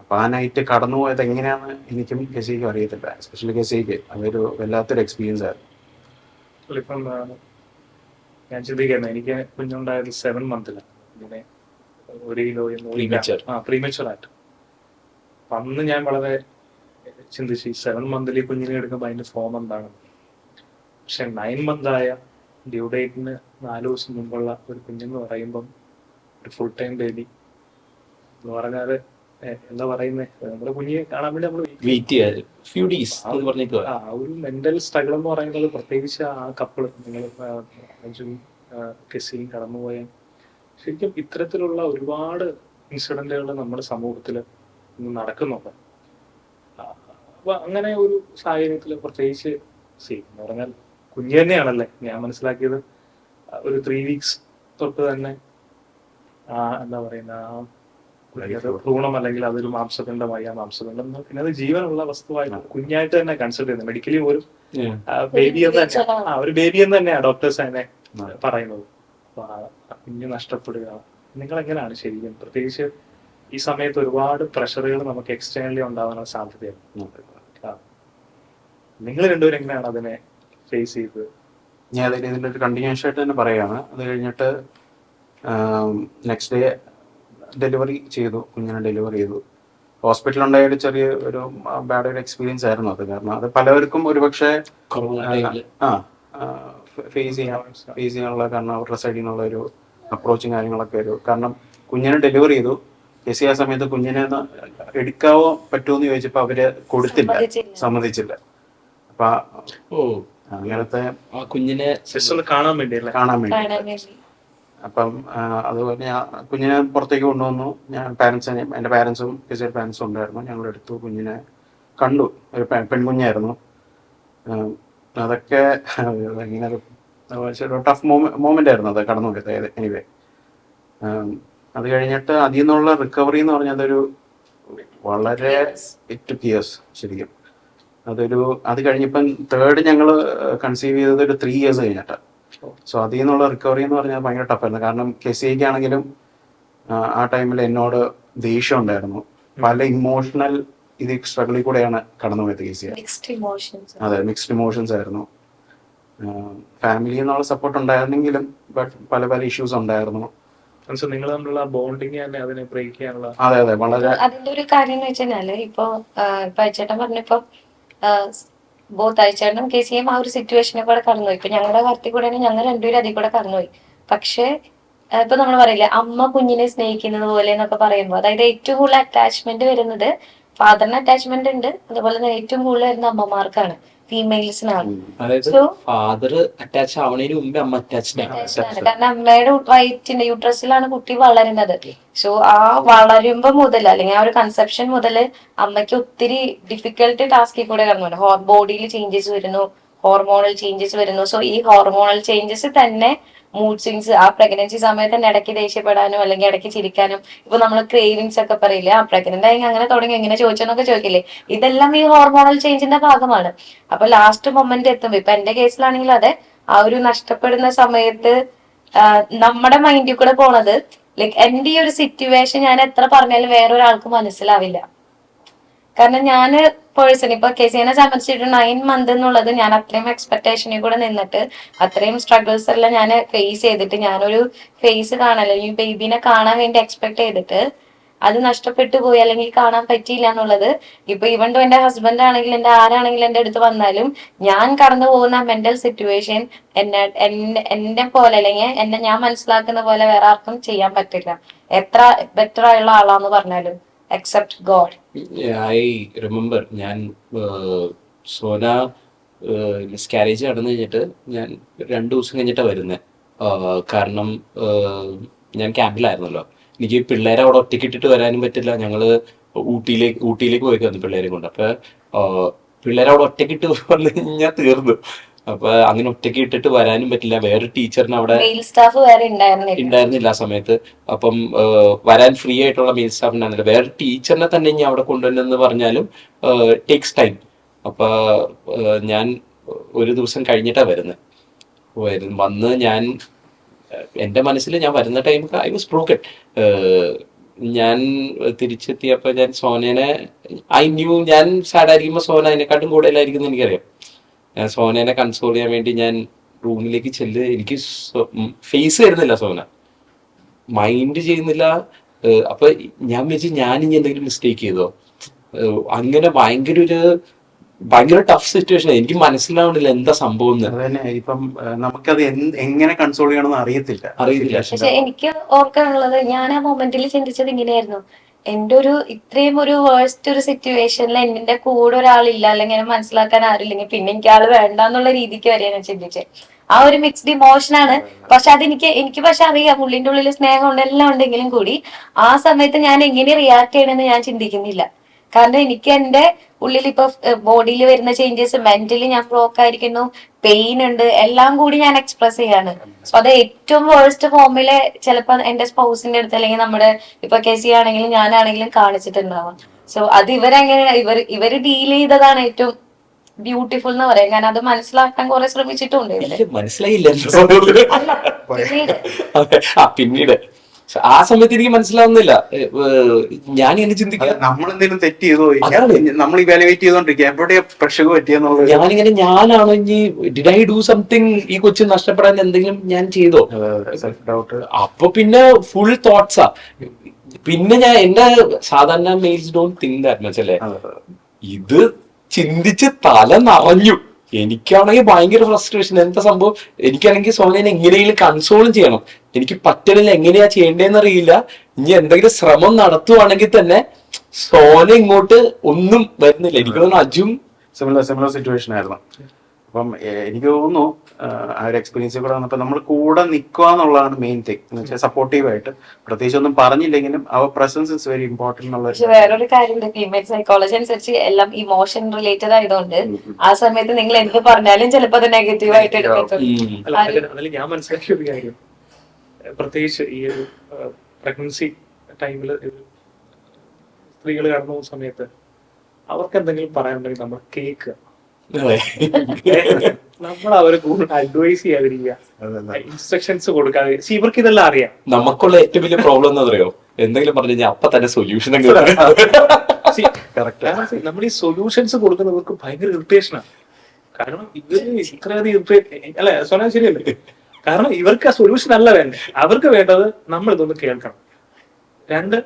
അപ്പൊ ആ നൈറ്റ് കടന്നുപോയത് എങ്ങനെയാണെന്ന് എനിക്കും കെസിക്കും അറിയത്തില്ല. എസ്പെഷ്യലി കെസിക്ക് അതൊരു വല്ലാത്തൊരു എക്സ്പീരിയൻസ് ആയിരുന്നു. ഇപ്പം ഞാൻ ചിന്തിക്കുന്നത്, എനിക്ക് കുഞ്ഞുണ്ടായത് 7 മന്തിലാണ്. ഇങ്ങനെ 1 കിലോയും പ്രീമച്ചുവറായിട്ട്. അന്ന് ഞാൻ വളരെ ചിന്തിച്ചു, 7 മന്തിൽ ഈ കുഞ്ഞിനെ എടുക്കുമ്പോൾ അതിന്റെ ഫോം എന്താണ്. പക്ഷെ 9 മന്തായ ഡ്യൂ ഡേറ്റിന് 4 ദിവസം മുമ്പുള്ള ഒരു കുഞ്ഞെന്ന് പറയുമ്പം, ഒരു ഫുൾ ടൈം ബേബി എന്ന് പറഞ്ഞാല് എന്താ പറയുന്നത്, നമ്മുടെ കുഞ്ഞിനെ കാണാൻ വേണ്ടി നമ്മൾ ആ ഒരു മെന്റൽ സ്ട്രഗിൾ എന്ന് പറയുന്നത്, പ്രത്യേകിച്ച് ആ കപ്പിള് നിങ്ങൾ കെസിയും കടന്നുപോയ, ശരിക്കും ഇത്തരത്തിലുള്ള ഒരുപാട് ഇൻസിഡന്റുകൾ നമ്മുടെ സമൂഹത്തിൽ ഇന്ന് നടക്കുന്നുണ്ട്. അപ്പൊ അങ്ങനെ ഒരു സാഹചര്യത്തിൽ പ്രത്യേകിച്ച് എന്ന് പറഞ്ഞാൽ കുഞ്ഞു തന്നെയാണല്ലേ ഞാൻ മനസ്സിലാക്കിയത്. ഒരു 3 വീക്സ് തൊട്ട് തന്നെ എന്താ പറയുന്ന ഭ്രൂണം അല്ലെങ്കിൽ അതൊരു മാംസപിണ്ഡമായി, ആ മാംസപിണ്ഡം പിന്നെ അത് ജീവനുള്ള വസ്തുവായിട്ട് കുഞ്ഞായിട്ട് തന്നെ കൺസിഡർ ചെയ്യുന്നത്. മെഡിക്കലി ഒരു ബേബി എന്ന് തന്നെ, ഒരു ബേബി എന്ന് തന്നെയാണ് ഡോക്ടേഴ്സ് അതിനെ പറയുന്നത്. അപ്പൊ ആ കുഞ്ഞ് നഷ്ടപ്പെടുക, നിങ്ങൾ എങ്ങനെയാണ് ശരിക്കും, പ്രത്യേകിച്ച് ഈ സമയത്ത് ഒരുപാട് പ്രഷറുകൾ നമുക്ക് എക്സ്റ്റേണലി ഉണ്ടാവാനുള്ള സാധ്യതയാണ്. നിങ്ങൾ രണ്ടുപേരും എങ്ങനെയാണ് അതിനെ ഫേസ് ചെയ്തത്? ഞാൻ ഇതിൻ്റെ ഒരു കണ്ടിന്യൂഷൻ ആയിട്ട് തന്നെ പറയുകയാണ്. അത് കഴിഞ്ഞിട്ട് നെക്സ്റ്റ് ഡേ ഡെലിവറി ചെയ്തു, കുഞ്ഞിനെ ഡെലിവറി ചെയ്തു. ഹോസ്പിറ്റലുണ്ടായ ഒരു ചെറിയ ഒരു ബാഡ് ഒരു എക്സ്പീരിയൻസ് ആയിരുന്നു അത്. കാരണം അത് പലവർക്കും ഒരുപക്ഷെ ഫേസ് ചെയ്യാനുള്ള, കാരണം അവരുടെ സൈഡിൽ നിന്നുള്ള ഒരു അപ്രോച്ചും കാര്യങ്ങളൊക്കെ കാരണം കുഞ്ഞിനെ ഡെലിവറി ചെയ്തു. കെസി ആ സമയത്ത് കുഞ്ഞിനെ എടുക്കാവോ പറ്റുമോ എന്ന് ചോദിച്ചപ്പോൾ അവര് കൊടുത്തില്ല, സമ്മതിച്ചില്ല. അപ്പൊ അങ്ങനത്തെ കുഞ്ഞിനെ കാണാൻ വേണ്ടി അപ്പം അതുപോലെ ഞാൻ കുഞ്ഞിനെ പുറത്തേക്ക് കൊണ്ടുവന്നു. എൻ്റെ പാരൻസും കെസിയുടെ പാരൻസും ഉണ്ടായിരുന്നു. ഞങ്ങൾ എടുത്തു, കുഞ്ഞിനെ കണ്ടു. ഒരു പെൺകുഞ്ഞായിരുന്നു. അതൊക്കെ ഇങ്ങനെ ഒരു ടഫ് മൊമെന്റ് ആയിരുന്നു അത് കടന്നു പോയത്. എനിവേ അത് കഴിഞ്ഞിട്ട് അതിൽ നിന്നുള്ള റിക്കവറി എന്ന് പറഞ്ഞാൽ അതൊരു വളരെ ഇറ്റ് ഇയേഴ്സ് ശരിക്കും. അത് കഴിഞ്ഞപ്പം തേർഡ് ഞങ്ങൾ കൺസീവ് ചെയ്തത് ഒരു 3 ഇയേഴ്സ് കഴിഞ്ഞിട്ടാണ്. സോ അതിൽ നിന്നുള്ള റിക്കവറി എന്ന് പറഞ്ഞാൽ ഭയങ്കര ടഫായിരുന്നു. കാരണം കെസിക്ക് ആണെങ്കിലും ആ ടൈമിൽ എന്നോട് ദേഷ്യം ഉണ്ടായിരുന്നു. പല ഇമോഷണൽ സ്ട്രഗിളിൽ കൂടെയാണ് കടന്നു പോയത് കെസി. അതെ, മിക്സ്ഡ് ഇമോഷൻസ് ആയിരുന്നു. ഫാമിലി എന്നുള്ള സപ്പോർട്ട് ഉണ്ടായിരുന്നെങ്കിലും ബട്ട് പല ഇഷ്യൂസ് ഉണ്ടായിരുന്നു. നിങ്ങൾ തമ്മിലുള്ള ബോണ്ടിങ് തന്നെ അതിനെ ബ്രേക്ക് ചെയ്യാനുള്ള. അതെ വളരെ അതിന്റെ ഒരു കാര്യം എന്ന് വെച്ചാല് ഇപ്പൊ അയച്ചേട്ടൻ പറഞ്ഞപ്പോ ബോത്ത് അയച്ചേട്ടനും കെസിയും ആ ഒരു സിറ്റുവേഷനെ കൂടെ കടന്നുപോയി. ഇപ്പൊ ഞങ്ങളുടെ കാര്യത്തിൽ കൂടെ ഞങ്ങൾ രണ്ടുപേരും അതിൽ കൂടെ കടന്നുപോയി. പക്ഷെ ഇപ്പൊ നമ്മൾ പറയില്ലേ, അമ്മ കുഞ്ഞിനെ സ്നേഹിക്കുന്നത് പോലെ എന്നൊക്കെ പറയുമ്പോൾ, അതായത് ഏറ്റവും കൂടുതൽ അറ്റാച്ച്മെന്റ് വരുന്നത് ഫാദറിന് അറ്റാച്ച്മെന്റ് ഉണ്ട്, അതുപോലെ തന്നെ ഏറ്റവും കൂടുതൽ വരുന്ന അമ്മമാർക്കാണ്, ഫീമെയിൽസിനാണ്. ഫാദർ അറ്റാച്ച് ആവണതിന് മുമ്പേ അമ്മ അറ്റാച്ച്ഡ് ആണ്. കാരണം അമ്മയുടെ വയറ്റിന്റെ യൂട്രസിലാണ് കുട്ടി വളരുന്നത്. സോ ആ വളരുമ്പോ മുതൽ അല്ലെങ്കിൽ ആ ഒരു കൺസെപ്ഷൻ മുതൽ അമ്മയ്ക്ക് ഒത്തിരി ഡിഫിക്കൽട്ട് ടാസ്കിൽ കൂടെ കടന്നു. ബോഡിയിൽ ചേഞ്ചസ് വരുന്നു, ഹോർമോണൽ ചേഞ്ചസ് വരുന്നു. സോ ഈ ഹോർമോണൽ ചേഞ്ചസ് തന്നെ മൂഡ് സ്വിങ്സ്, ആ പ്രഗ്നൻസി സമയത്ത് തന്നെ ഇടയ്ക്ക് ദേഷ്യപ്പെടാനും അല്ലെങ്കിൽ ഇടയ്ക്ക് ചിരിക്കാനും, ഇപ്പൊ നമ്മൾ ക്രേവിങ്സ് ഒക്കെ പറയില്ലേ, ആ പ്രഗ്നന്റ് ആയി അങ്ങനെ തുടങ്ങി എങ്ങനെ ചോദിച്ചെന്നൊക്കെ ചോദിക്കില്ലേ, ഇതെല്ലാം ഈ ഹോർമോണൽ ചേഞ്ചിന്റെ ഭാഗമാണ്. അപ്പൊ ലാസ്റ്റ് മൊമെന്റ് എത്തുമ്പോ, ഇപ്പൊ എന്റെ കേസിലാണെങ്കിൽ അതെ, ആ ഒരു നഷ്ടപ്പെടുന്ന സമയത്ത് നമ്മുടെ മൈൻഡിൽ കൂടെ പോണത് ലൈക്ക് എന്റെ ഈ ഒരു സിറ്റുവേഷൻ ഞാൻ എത്ര പറഞ്ഞാലും വേറൊരാൾക്ക് മനസ്സിലാവില്ല. കാരണം ഞാന് പേഴ്സൺ ഇപ്പൊ കെസിനെ സംബന്ധിച്ചിട്ട് 9 months എന്നുള്ളത് ഞാൻ അത്രയും എക്സ്പെക്ടേഷനിൽ കൂടെ നിന്നിട്ട് അത്രയും സ്ട്രഗിൾസ് എല്ലാം ഞാൻ ഫേസ് ചെയ്തിട്ട് ഞാനൊരു ഫേസ് കാണാൻ ഈ ബേബിനെ കാണാൻ വേണ്ടി എക്സ്പെക്ട് ചെയ്തിട്ട് അത് നഷ്ടപ്പെട്ടു പോയി അല്ലെങ്കിൽ കാണാൻ പറ്റിയില്ല എന്നുള്ളത് ഇപ്പൊ ഇവൻ എന്റെ ഹസ്ബൻഡ് ആണെങ്കിലും എന്റെ ആരാണെങ്കിലും എന്റെ അടുത്ത് വന്നാലും ഞാൻ കടന്നു പോകുന്ന മെന്റൽ സിറ്റുവേഷൻ എന്നെ പോലെ അല്ലെങ്കിൽ എന്നെ ഞാൻ മനസ്സിലാക്കുന്ന പോലെ വേറെ ആർക്കും ചെയ്യാൻ പറ്റില്ല, എത്ര ബെറ്റർ ആയുള്ള ആളാന്ന് പറഞ്ഞാലും എക്സെപ്റ്റ് ഗോഡ്. ഐ റിമെമ്പർ ഞാൻ സോന മിസ്കാരേജ് നടന്നു കഴിഞ്ഞിട്ട് ഞാൻ 2 ദിവസം കഴിഞ്ഞിട്ടാണ് വരുന്നത്. കാരണം ഞാൻ ക്യാമ്പിലായിരുന്നല്ലോ, എനിക്ക് പിള്ളേരെ അവിടെ ഒറ്റയ്ക്ക് ഇട്ടിട്ട് വരാനും പറ്റില്ല. ഞങ്ങള് ഊട്ടിയിലേക്ക് പോയി വന്നു പിള്ളേരെ കൊണ്ട്. അപ്പൊ പിള്ളേരെ അവിടെ ഒറ്റയ്ക്ക് ഇട്ട് വന്നു കഴിഞ്ഞാൽ തീർന്നു. അപ്പൊ അങ്ങനെ ഒറ്റയ്ക്ക് ഇട്ടിട്ട് വരാനും പറ്റില്ല. വേറൊരു ടീച്ചറിന് അവിടെ സ്റ്റാഫ് വേറെ ഉണ്ടായിരുന്നില്ല ആ സമയത്ത്. അപ്പം വരാൻ ഫ്രീ ആയിട്ടുള്ള മെയിൽ സ്റ്റാഫ് ഉണ്ടായിരുന്നില്ല. വേറെ ടീച്ചറിനെ തന്നെ ഇനി അവിടെ കൊണ്ടുവന്നെന്ന് പറഞ്ഞാലും ടേക്സ് ടൈം. അപ്പൊ ഞാൻ ഒരു ദിവസം കഴിഞ്ഞിട്ടാണ് വരുന്നത്. വന്ന് ഞാൻ എൻ്റെ മനസ്സിൽ ഞാൻ വരുന്ന ടൈം ഐ വാസ് ബ്രോക്കൺ. ഞാൻ തിരിച്ചെത്തിയപ്പോൾ ഞാൻ സോനേനെ ഐ ന്യൂ ഞാൻ സാഡായിരിക്കുമ്പോൾ സോന അതിനെക്കാട്ടും കൂടുതലായിരിക്കും എന്ന് എനിക്കറിയാം. ഞാൻ സോനേനെ കൺസോൾ ചെയ്യാൻ വേണ്ടി ഞാൻ റൂമിലേക്ക് എനിക്ക് ഫേസ് വരുന്നില്ല, സോന മൈൻഡ് ചെയ്യുന്നില്ല. അപ്പൊ ഞാൻ വെച്ച് ഞാൻ ഇനി എന്തെങ്കിലും മിസ്റ്റേക്ക് ചെയ്തോ, അങ്ങനെ ഭയങ്കര ടഫ് സിറ്റുവേഷൻ. എനിക്ക് മനസ്സിലാവണില്ല എന്താ സംഭവം. ഇപ്പം നമുക്കത് എങ്ങനെ കൺസോൾ ചെയ്യണമെന്ന് അറിയത്തില്ല. പക്ഷെ എനിക്ക് ഓർക്കാനുള്ളത്, ഞാൻ ആ മൊമെന്റിൽ ചിന്തിച്ചത് ഇങ്ങനെയായിരുന്നു, എന്റെ ഒരു ഇത്രയും ഒരു വേഴ്സ്റ്റ് ഒരു സിറ്റുവേഷനിൽ എന്റെ കൂടെ ഒരാളില്ല അല്ലെങ്കിൽ മനസ്സിലാക്കാൻ ആരില്ലെങ്കിൽ പിന്നെ എനിക്ക് ആള് വേണ്ട എന്നുള്ള രീതിക്ക് വരെ ഞാൻ ചിന്തിച്ചത്. ആ ഒരു മിക്സ്ഡ് ഇമോഷനാണ്. പക്ഷെ എനിക്ക് പക്ഷെ അറിയാം ഉള്ളിന്റെ ഉള്ളിൽ സ്നേഹമുണ്ട് എല്ലാം ഉണ്ടെങ്കിലും കൂടി ആ സമയത്ത് ഞാൻ എങ്ങനെ റിയാക്ട് ചെയ്യണമെന്ന് ഞാൻ ചിന്തിക്കുന്നില്ല. കാരണം എനിക്ക് എന്റെ ഉള്ളിൽ ഇപ്പൊ ബോഡിയിൽ വരുന്ന ചേഞ്ചസ്, മെന്റലി ഞാൻ ബ്ലോക്ക് ആയിരിക്കുന്നു, പെയിൻ ഉണ്ട്, എല്ലാം കൂടി ഞാൻ എക്സ്പ്രസ് ചെയ്യാണ്. സോ അത് ഏറ്റവും വേഴ്സ്റ്റ് ഫോമില് ചിലപ്പോ എന്റെ സ്പൗസിന്റെ അടുത്ത് അല്ലെങ്കിൽ നമ്മുടെ ഇപ്പൊ കെസി ആണെങ്കിലും ഞാനാണെങ്കിലും കാണിച്ചിട്ടുണ്ടാവാം. സോ അത് ഇവര് ഡീൽ ചെയ്തതാണ് ഏറ്റവും ബ്യൂട്ടിഫുൾ എന്ന് പറയാം. ഞാൻ അത് മനസ്സിലാക്കാൻ കുറെ ശ്രമിച്ചിട്ടുണ്ട്. മനസ്സിലായില്ല പിന്നീട് ആ സമയത്ത് എനിക്ക് മനസ്സിലാവുന്നില്ല. ഞാൻ എന്നെ ചിന്തിക്കുക നമ്മളെന്തെങ്കിലും തെറ്റ് ചെയ്തോ, നമ്മൾ ഇവാലുവേറ്റ് ചെയ്തോണ്ടിരിക്കുക എവിടെയാ പ്രഷർ പറ്റിയെന്നുള്ളത്. ഞാനിങ്ങനെ ഞാനാണോ ഇനി ഡിഡ് ഐ ഡു സംതിങ് ഈ കൊച്ചു നഷ്ടപ്പെടാൻ എന്തെങ്കിലും ഞാൻ ചെയ്തോ. Self doubt. അപ്പൊ പിന്നെ ഫുൾ തോട്ട്സാ. പിന്നെ ഞാൻ എന്റെ സാധാരണ males don't think that much അല്ലേ, ഇത് ചിന്തിച്ച് തല നിറഞ്ഞു. എനിക്കാണെങ്കിൽ ഭയങ്കര ഫ്രസ്ട്രേഷൻ. എന്താ സംഭവം, എനിക്കാണെങ്കിൽ സോനേനെ എങ്ങനെയെങ്കിലും കൺസോളും ചെയ്യണം, എനിക്ക് പറ്റണില്ല, എങ്ങനെയാ ചെയ്യേണ്ടതെന്ന് അറിയില്ല. ഇനി എന്തെങ്കിലും ശ്രമം നടത്തുവാണെങ്കിൽ തന്നെ സോന ഇങ്ങോട്ട് ഒന്നും വരുന്നില്ല. എനിക്ക് തോന്നുന്നു അജും സിമിലർ സിറ്റുവേഷൻ ആയിരുന്നു. അപ്പം എനിക്ക് തോന്നുന്നു ആ ഒരു എക്സ്പീരിയൻസിൽ കൂടെ വന്നപ്പോൾ നമ്മൾ കൂടെ നിൽക്കുക എന്നുള്ളതാണ് മെയിൻ തിങ്. എന്ന് വെച്ചാൽ സപ്പോർട്ടീവായിട്ട്, പ്രത്യേകിച്ച് ഒന്നും പറഞ്ഞില്ലെങ്കിലും അവർ പ്രസൻസ് ഇസ് വെരി ഇമ്പോർട്ടന്റ് എന്നുള്ള. പക്ഷെ വേറൊരു കാര്യം, ഫീമെയിൽ സൈക്കോളജി അനുസരിച്ച് എല്ലാം ഇമോഷൻ റിലേറ്റഡ് ആയതുകൊണ്ട് ആ സമയത്ത് നിങ്ങൾ എന്ത് പറഞ്ഞാലും ചിലപ്പോൾ അത് നെഗറ്റീവ് ആയിട്ട് എടുക്കത്തുള്ളൂ. അതിൽ ഞാൻ മനസ്സിലാക്കിയ ഒരു കാര്യം, പ്രത്യേകിച്ച് ഈ ഒരു പ്രഗ്നൻസി ടൈമിൽ സ്ത്രീകൾ കടന്നു പോകുന്ന സമയത്ത് അവർക്ക് എന്തെങ്കിലും പറയാനുണ്ടെങ്കിൽ നമ്മൾ കേൾക്കുക. നമ്മൾ അവരെ കൂടുതൽ അഡ്വൈസ് ചെയ്യാതിരിക്കുക, ഇൻസ്ട്രക്ഷൻസ് കൊടുക്കാതെ. ഇവർക്ക് ഇതെല്ലാം അറിയാം. നമുക്കുള്ള ഏറ്റവും വലിയ പ്രോബ്ലം എന്താ അറിയോ, എന്തെങ്കിലും പറഞ്ഞു കഴിഞ്ഞാൽ അപ്പൊ തന്നെ സൊല്യൂഷൻ. നമ്മൾ ഈ സൊല്യൂഷൻസ് കൊടുക്കുന്നവർക്ക് ഭയങ്കര ഇറിറ്റേഷനാണ്. കാരണം ഇവര് ഇത്രയധികം ഇറിറ്റേറ്റ് അല്ലെ സോന, ശരിയല്ലേ? കാരണം ഇവർക്ക് ആ സൊല്യൂഷൻ അല്ല വേണ്ടത്, അവർക്ക് വേണ്ടത് നമ്മൾ ഇതൊന്ന് കേൾക്കണം. 2,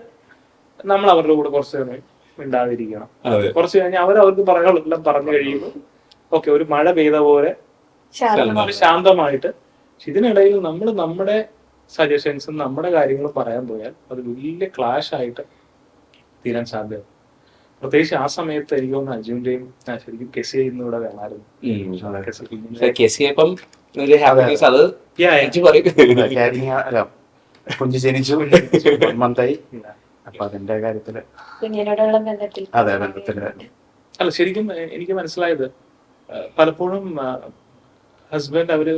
നമ്മൾ അവരുടെ കൂടെ കുറച്ച് സമയം മിണ്ടാതിരിക്കണം. കുറച്ച് കഴിഞ്ഞാൽ അവർക്ക് പറയാനുള്ളതെല്ലാം പറഞ്ഞു കഴിയുമ്പോൾ ഓക്കെ, ഒരു മഴ പെയ്ത പോലെ ശാന്തമായിട്ട്. ഇതിനിടയിൽ നമ്മൾ നമ്മുടെ സജഷൻസും നമ്മുടെ കാര്യങ്ങളും പറയാൻ പോയാൽ അത് വലിയ ക്ലാഷ് ആയിട്ട് തീരാൻ സാധ്യത. പ്രത്യേകിച്ച് ആ സമയത്ത് എനിക്ക് തോന്നുന്നു അജുവിന്റെയും ശരിക്കും കെസി ഇന്നിവിടെ വേണമായിരുന്നു. കുഞ്ഞ് ജനിച്ചു മന്തായി. അപ്പൊ അതിന്റെ കാര്യത്തില് അതെ ബന്ധത്തില് അല്ല, ശരിക്കും എനിക്ക് മനസ്സിലായത് പലപ്പോഴും ഹസ്ബൻഡ് അവര്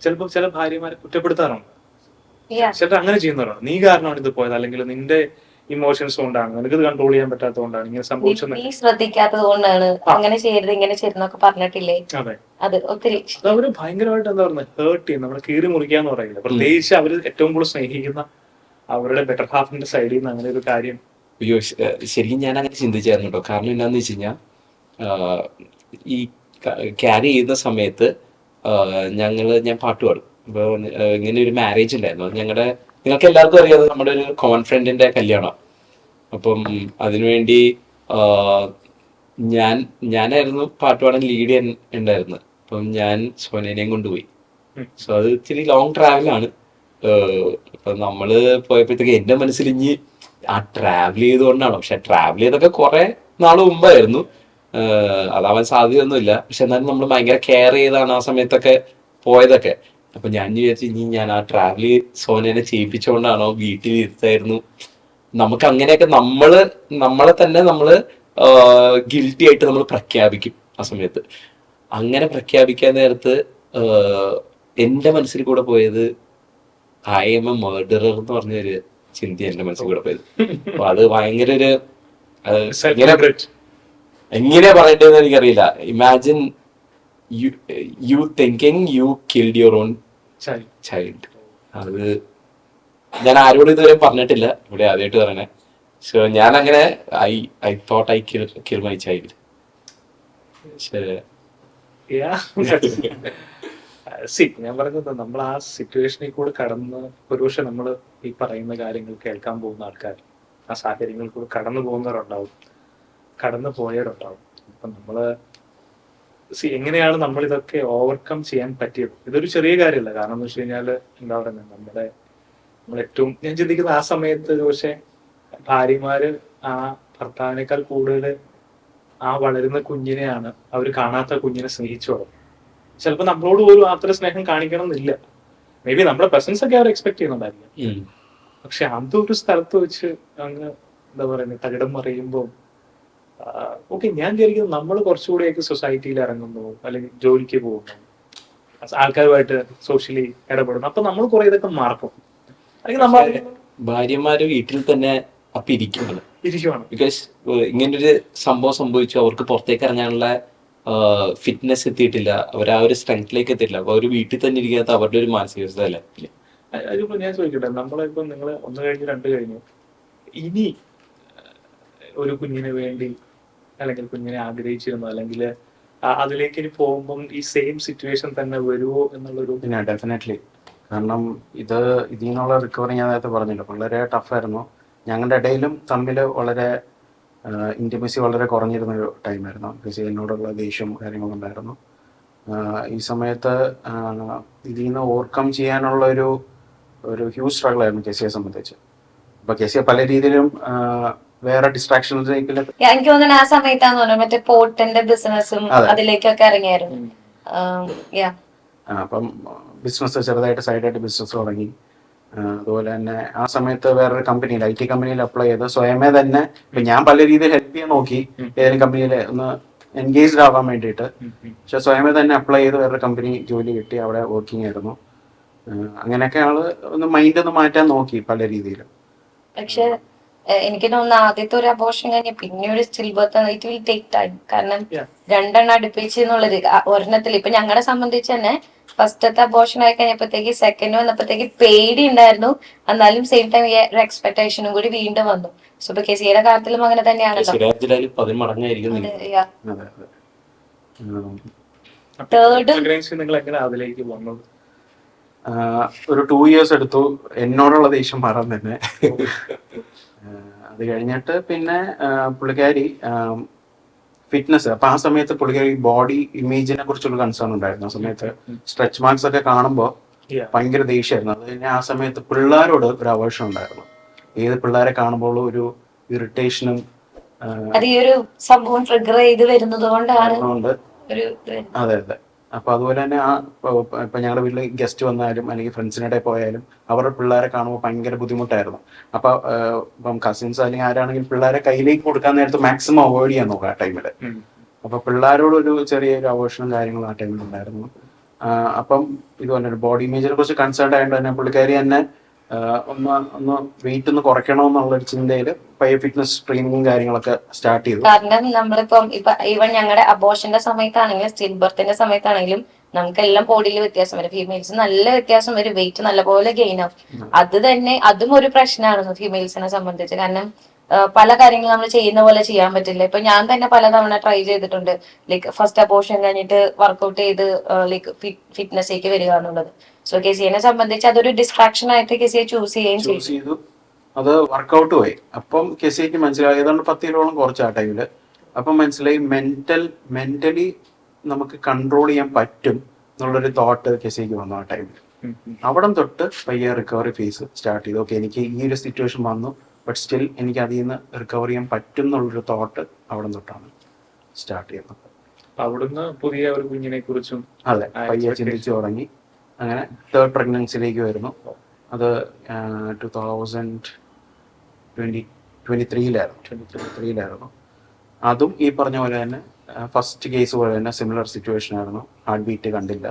ചിലപ്പോ ചില ഭാര്യമാരെ കുറ്റപ്പെടുത്താറുണ്ട്. ചേട്ടാ അങ്ങനെ ചെയ്യുന്നവരാണ്, നീ കാരണമാണ് ഇത് പോയത്, അല്ലെങ്കിൽ നിന്റെ ഇമോഷൻസ് കൊണ്ടാണ്, നിനക്ക് ഇത് കൺട്രോൾ ചെയ്യാൻ പറ്റാത്തതുകൊണ്ടാണ് ഇങ്ങനെ സംഭവിച്ചത്, നീ ശ്രദ്ധിക്കാത്തത് കൊണ്ടാണ്, അങ്ങനെ ചെയ്യരുത് ഇങ്ങനെ ചെയ്തെന്നൊക്കെ പറഞ്ഞിട്ടില്ലേ. അതെ, അത് ഒത്തിരി അവര് ഭയങ്കരമായിട്ട് എന്താ പറയുന്നത് ഹേർട്ട് ചെയ്യും, നമ്മളെ കീറി മുറിക്കാന്ന് പറയുന്നത്. പ്രത്യേകിച്ച് അവര് ഏറ്റവും കൂടുതൽ സ്നേഹിക്കുന്ന അവരുടെ ബെറ്റർ ഹാഫിന്റെ സൈഡിൽ നിന്ന് അങ്ങനെ ഒരു കാര്യം അയ്യോ ശരിക്കും ഞാൻ അങ്ങനെ ചിന്തിച്ചായിരുന്നു കേട്ടോ. കാരണം എന്താണെന്ന് വെച്ച് കഴിഞ്ഞാൽ ഈ ക്യാരി ചെയ്യുന്ന സമയത്ത് ഞാൻ പാട്ട് പാടും. ഇപ്പോൾ ഇങ്ങനെ ഒരു മാരേജ് ഉണ്ടായിരുന്നു. നിങ്ങൾക്ക് എല്ലാവർക്കും അറിയാതെ നമ്മുടെ ഒരു കോമൺ ഫ്രണ്ടിന്റെ കല്യാണം. അപ്പം അതിനുവേണ്ടി ഞാനായിരുന്നു പാട്ട് പാടാൻ ലീഡ് ചെയ്യാൻ ഉണ്ടായിരുന്നത്. അപ്പം ഞാൻ സോനേനെയും കൊണ്ടുപോയി. സോ അത് ഇച്ചിരി ലോങ് ട്രാവലാണ്. ഇപ്പൊ നമ്മള് പോയപ്പോഴത്തേക്ക് എന്റെ മനസ്സിൽ ഇനി ആ ട്രാവൽ ചെയ്തുകൊണ്ടാണ്. പക്ഷെ ട്രാവൽ ചെയ്തൊക്കെ കുറെ നാള് മുമ്പായിരുന്നു. അതാവാൻ സാധ്യതയൊന്നുമില്ല. പക്ഷെ എന്നാലും നമ്മൾ ഭയങ്കര കെയർ ചെയ്താണ് ആ സമയത്തൊക്കെ പോയതൊക്കെ. അപ്പൊ ഞാൻ വിചാരിച്ചു ഇനി ഞാൻ ആ ട്രാവൽ സോനേനെ ചെയ്യിപ്പിച്ചുകൊണ്ടാണോ, വീട്ടിൽ ഇരുത്തായിരുന്നു. നമുക്ക് അങ്ങനെയൊക്കെ നമ്മളെ തന്നെ ഗിൽറ്റി ആയിട്ട് നമ്മൾ പ്രഖ്യാപിക്കും ആ സമയത്ത്. അങ്ങനെ പ്രഖ്യാപിക്കാൻ നേരത്ത് എന്റെ മനസ്സിൽ കൂടെ പോയത് ഐ എം എ മർഡറർ എന്ന് പറഞ്ഞൊരു ചിന്ത എന്റെ മനസ്സിൽ കൂടെ പോയത്. അപ്പൊ അത് ഭയങ്കര ഒരു എങ്ങനെയാ പറയേണ്ടതെന്ന് എനിക്കറിയില്ല. Imagine you thinking you killed your own child. അത് ഞാൻ ആരോടും ഇതുവരെ പറഞ്ഞിട്ടില്ല, ഇവിടെ ആദ്യമായിട്ട് പറയണേ. സോ ഞാൻ അങ്ങനെ I thought I kill my child. ഞാൻ പറഞ്ഞത് നമ്മൾ ആ സിറ്റുവേഷനിൽ കൂടെ കടന്ന് ഒരുപക്ഷെ നമ്മൾ ഈ പറയുന്ന കാര്യങ്ങൾ കേൾക്കാൻ പോകുന്ന ആൾക്കാർ ആ സാഹചര്യങ്ങളിൽ കൂടെ കടന്നു പോകുന്നവരുണ്ടാവും, കടന്നു പോയവരുണ്ടാവും. അപ്പൊ നമ്മള് എങ്ങനെയാണ് നമ്മൾ ഇതൊക്കെ ഓവർകം ചെയ്യാൻ പറ്റിയത്? ഇതൊരു ചെറിയ കാര്യമല്ല. കാരണം എന്ന് വെച്ച് കഴിഞ്ഞാല് എന്താ പറയുന്നത്, നമ്മൾ ഏറ്റവും ഞാൻ ചിന്തിക്കുന്ന ആ സമയത്ത് പക്ഷെ ഭാര്യമാര് ആ ഭർത്താവിനേക്കാൾ കൂടുതൽ ആ വളരുന്ന കുഞ്ഞിനെയാണ് അവർ കാണാത്ത കുഞ്ഞിനെ സ്നേഹിച്ചോളും. ചിലപ്പോൾ നമ്മളോട് പോലും അത്ര സ്നേഹം കാണിക്കണം എന്നില്ല. മേ ബി നമ്മുടെ പ്രസൻസ് ഒക്കെ അവർ എക്സ്പെക്ട് ചെയ്യുന്നുണ്ടായിരിക്കും. പക്ഷെ അതൊരു സ്ഥലത്ത് വെച്ച് അങ്ങ് എന്താ പറയുന്നത് തകിടം മറിയുമ്പോൾ ഓക്കെ, ഞാൻ വിചാരിക്കുന്നത് നമ്മൾ കുറച്ചുകൂടിയൊക്കെ സൊസൈറ്റിയിൽ ഇറങ്ങുന്നു, അല്ലെങ്കിൽ ജോലിക്ക് പോകുന്നു, ആൾക്കാരുമായിട്ട് സോഷ്യലി ഇടപെടുന്നു. അപ്പൊ നമ്മൾ കുറെ ഇതൊക്കെ മറക്കും. അല്ലെങ്കിൽ നമ്മൾ ഭാര്യമാര് വീട്ടിൽ തന്നെ അപ്പൊ ഇരിക്കുകയാണ്. ബിക്കോസ് ഇങ്ങനൊരു സംഭവം സംഭവിച്ചു, അവർക്ക് പുറത്തേക്ക് ഇറങ്ങാനുള്ള ഫിറ്റ്നസ് എത്തിയിട്ടില്ല, അവർ ആ ഒരു സ്ട്രെങ്ത്തിലേക്ക് എത്തിയിട്ടില്ല. അപ്പൊ അവർ വീട്ടിൽ തന്നെ ഇരിക്കാത്ത അവരുടെ ഒരു മാനസികാവസ്ഥ അല്ലേ. അതിപ്പോ ഞാൻ ചോദിക്കട്ടെ, നമ്മളിപ്പോ നിങ്ങൾ 1 കഴിഞ്ഞ് 2 കഴിഞ്ഞു, ഇനി ഒരു കുഞ്ഞിന് വേണ്ടി അല്ലെങ്കിൽ കുഞ്ഞിനെ ആഗ്രഹിച്ചിരുന്നു, അല്ലെങ്കിൽ അതിലേക്ക് ഇനി പോകുമ്പം ഈ സെയിം സിറ്റുവേഷൻ തന്നെ വരുമോ എന്നുള്ളൊരു? പിന്നെ ഡെഫിനറ്റ്ലി. കാരണം ഇതിൽ നിന്നുള്ള റിക്കവറി ഞാൻ നേരത്തെ പറഞ്ഞല്ലോ, വളരെ ടഫായിരുന്നു. ഞങ്ങളുടെ ഇടയിലും തമ്മിൽ വളരെ ഇൻറ്റിമസി വളരെ കുറഞ്ഞിരുന്നൊരു ടൈമായിരുന്നു. ബിക്കോസ് എന്നോടുള്ള ദേഷ്യം കാര്യങ്ങളുണ്ടായിരുന്നു. ഈ സമയത്ത് ഇതിൽ നിന്ന് ഓവർകം ചെയ്യാനുള്ള ഒരു ഹ്യൂജ് സ്ട്രഗിൾ ആയിരുന്നു കെസിയെ സംബന്ധിച്ച്. അപ്പൊ കെസിയെ പല രീതിയിലും വേറെ ഡിസ്ട്രാക്ഷൻസിലേക്ക് എനിക്ക് തോന്നുന്നു ആ സമയത്താന്ന് തോന്നുന്നു മറ്റേ പോർട്ടിന്റെ ബിസിനസ്സും അതിലേക്കൊക്കെ ഇറങ്ങിയായിരുന്നു. അപ്പം ബിസിനസ് ചെറുതായിട്ട് സൈഡായിട്ട് ബിസിനസ് തുടങ്ങി. അതുപോലെ തന്നെ ആ സമയത്ത് വേറൊരു കമ്പനിയിൽ IT കമ്പനിയിൽ അപ്ലൈ ചെയ്ത് സ്വയമേ തന്നെ ഇപ്പൊ ഞാൻ പല രീതിയിൽ ഹെൽപ്പ് ചെയ്യാൻ നോക്കി ഏതെങ്കിലും കമ്പനിയിൽ ഒന്ന് എൻഗേജ്ഡ് ആവാൻ വേണ്ടിയിട്ട്. പക്ഷെ സ്വയമേ തന്നെ അപ്ലൈ ചെയ്ത് വേറൊരു കമ്പനി ജോലി കിട്ടി, അവിടെ വർക്കിംഗ് ആയിരുന്നു. അങ്ങനെയൊക്കെ ആള് ഒന്ന് മൈൻഡ് ഒന്ന് മാറ്റാൻ നോക്കി പല രീതിയിലും. പക്ഷെ എനിക്ക് തോന്നുന്നു ആദ്യത്തെ ഒരു അബോർഷൻ കഴിഞ്ഞ പിന്നെ ഒരു still birth it will take time. കാരണം 2 എണ്ണം അടുപ്പിച്ച് എന്നുള്ളത് ഒരെണ്ണത്തിൽ ഇപ്പൊ ഞങ്ങളെ സംബന്ധിച്ച് തന്നെ ഫസ്റ്റത്തെ അബോർഷൻ ആയി കഴിഞ്ഞപ്പോഴത്തേക്ക് സെക്കൻഡ് വന്നപ്പോഴത്തേക്ക് പേടി ഉണ്ടായിരുന്നു, എന്നാലും സെയിം ടൈം ഒരു എക്സ്പെക്ടേഷനും കൂടി വീണ്ടും വന്നു. സോ ഇപ്പൊ കെസിയുടെ കാര്യത്തിലും അങ്ങനെ തന്നെയാണല്ലോ. ഒരു 2 years എടുത്തു എന്നോടുള്ള ദേഷ്യം മാറാൻ തന്നെ. അത് കഴിഞ്ഞിട്ട് പിന്നെ പുള്ളിക്കാരി ഫിറ്റ്നസ്, അപ്പൊ ആ സമയത്ത് പുള്ളിക്കാരി ബോഡി ഇമേജിനെ കുറിച്ചുള്ള കൺസേൺ ഉണ്ടായിരുന്നു. ആ സമയത്ത് സ്ട്രെച്ച് മാർക്സ് ഒക്കെ കാണുമ്പോൾ ഭയങ്കര ദേഷ്യമായിരുന്നു. അത് കഴിഞ്ഞാൽ ആ സമയത്ത് പിള്ളേരോട് ഒരു അവേർഷൻ ഉണ്ടായിരുന്നു. ഏത് പിള്ളേരെ കാണുമ്പോൾ ഒരു ഇറിറ്റേഷനും സംഭവം ട്രിഗർ ചെയ്ത് വരുന്നത് കൊണ്ടാണ്. അതെ അതെ. അപ്പൊ അതുപോലെ തന്നെ ഇപ്പൊ ഞങ്ങളുടെ വീട്ടിൽ ഗസ്റ്റ് വന്നാലും അല്ലെങ്കിൽ ഫ്രണ്ട്സിനിടെ പോയാലും അവരുടെ പിള്ളേരെ കാണുമ്പോൾ ഭയങ്കര ബുദ്ധിമുട്ടായിരുന്നു. അപ്പൊ ഇപ്പം കസിൻസ് അല്ലെങ്കിൽ ആരാണെങ്കിലും പിള്ളേരെ കയ്യിലേക്ക് കൊടുക്കാൻ നേരത്ത് മാക്സിമം അവോയ്ഡ് ചെയ്യാൻ നോക്കുക ആ ടൈമില്. അപ്പൊ പിള്ളേരോടൊരു ചെറിയൊരു അവേർഷനും കാര്യങ്ങളും ആ ടൈമിൽ ഉണ്ടായിരുന്നു. അപ്പം ഇതുപോലെ ബോഡി ഇമേജിനെ കുറിച്ച് കൺസേൺ ആയതുകൊണ്ട് തന്നെ പുള്ളിക്കാരി തന്നെ ഒന്ന് വെയിറ്റ് ഒന്ന് കുറയ്ക്കണമെന്നുള്ളൊരു ചിന്തയിൽ പയ്യെ ഫിറ്റ്നസ് ട്രെയിനിങ്ങും കാര്യങ്ങളൊക്കെ സ്റ്റാർട്ട് ചെയ്തു. കാരണം നമ്മളിപ്പം ഈവൻ ഞങ്ങളുടെ അബോർഷന്റെ സമയത്താണെങ്കിലും സ്റ്റിൽ ബർത്തിന്റെ സമയത്താണെങ്കിലും നമുക്കെല്ലാം ബോഡിയിൽ വ്യത്യാസം വരും. ഫീമെയിൽസ് നല്ല വ്യത്യാസം വരും, വെയിറ്റ് നല്ലപോലെ ഗെയിൻ ആവും. അത് തന്നെ അതും ഒരു പ്രശ്നമായിരുന്നു ഫീമെയിൽസിനെ സംബന്ധിച്ച്. കാരണം പല കാര്യങ്ങളും നമ്മൾ ചെയ്യുന്ന പോലെ ചെയ്യാൻ പറ്റില്ല. ഇപ്പൊ ഞാൻ തന്നെ പലതവണ ട്രൈ ചെയ്തിട്ടുണ്ട്, ലൈക്ക് ഫസ്റ്റ് അബോർഷൻ കഴിഞ്ഞിട്ട് വർക്ക്ഔട്ട് ചെയ്ത് ലൈക്ക് ഫിറ്റ്നസ്സിലേക്ക് വരിക എന്നുള്ളത്. സോ കെസിയെ സംബന്ധിച്ച് അതൊരു ഡിസ്ട്രാക്ഷൻ ആയിട്ട് കെസിയെ ചൂസ് ചെയ്തു. അത് വർക്കൗട്ട് പോയി. അപ്പം കെസിക്ക് മനസ്സിലായി, ഏതാണ്ട് 10 കിലോളം കുറച്ച് ആ ടൈമില്. അപ്പം മനസ്സിലായി മെന്റലി നമുക്ക് കൺട്രോൾ ചെയ്യാൻ പറ്റും എന്നുള്ളൊരു തോട്ട് കെസിക്ക് വന്നു ആ ടൈമിൽ. അവിടെ തൊട്ട് പയ്യെ റിക്കവറി ഫേസ് സ്റ്റാർട്ട് ചെയ്തു. ഓക്കെ, എനിക്ക് ഈ ഒരു സിറ്റുവേഷൻ വന്നു, ബട്ട് സ്റ്റിൽ എനിക്ക് അതിൽ നിന്ന് റിക്കവർ ചെയ്യാൻ പറ്റും എന്നുള്ളൊരു തോട്ട് അവിടെ തൊട്ടാണ് സ്റ്റാർട്ട് ചെയ്യുന്നത്. അവിടുന്ന് പുതിയ ഒരു കുഞ്ഞിനെ കുറിച്ചും അതെ പയ്യെ ചിന്തിച്ചു തുടങ്ങി. അങ്ങനെ തേർഡ് പ്രഗ്നൻസിയിലേക്ക് വരുന്നു. അത് 2023-ലായിരുന്നു. അതും ഈ പറഞ്ഞ പോലെ തന്നെ ഫസ്റ്റ് കേസ് പോലെ തന്നെ സിമിലർ സിറ്റുവേഷൻ ആയിരുന്നു. ഹാർട്ട് ബീറ്റ് കണ്ടില്ല.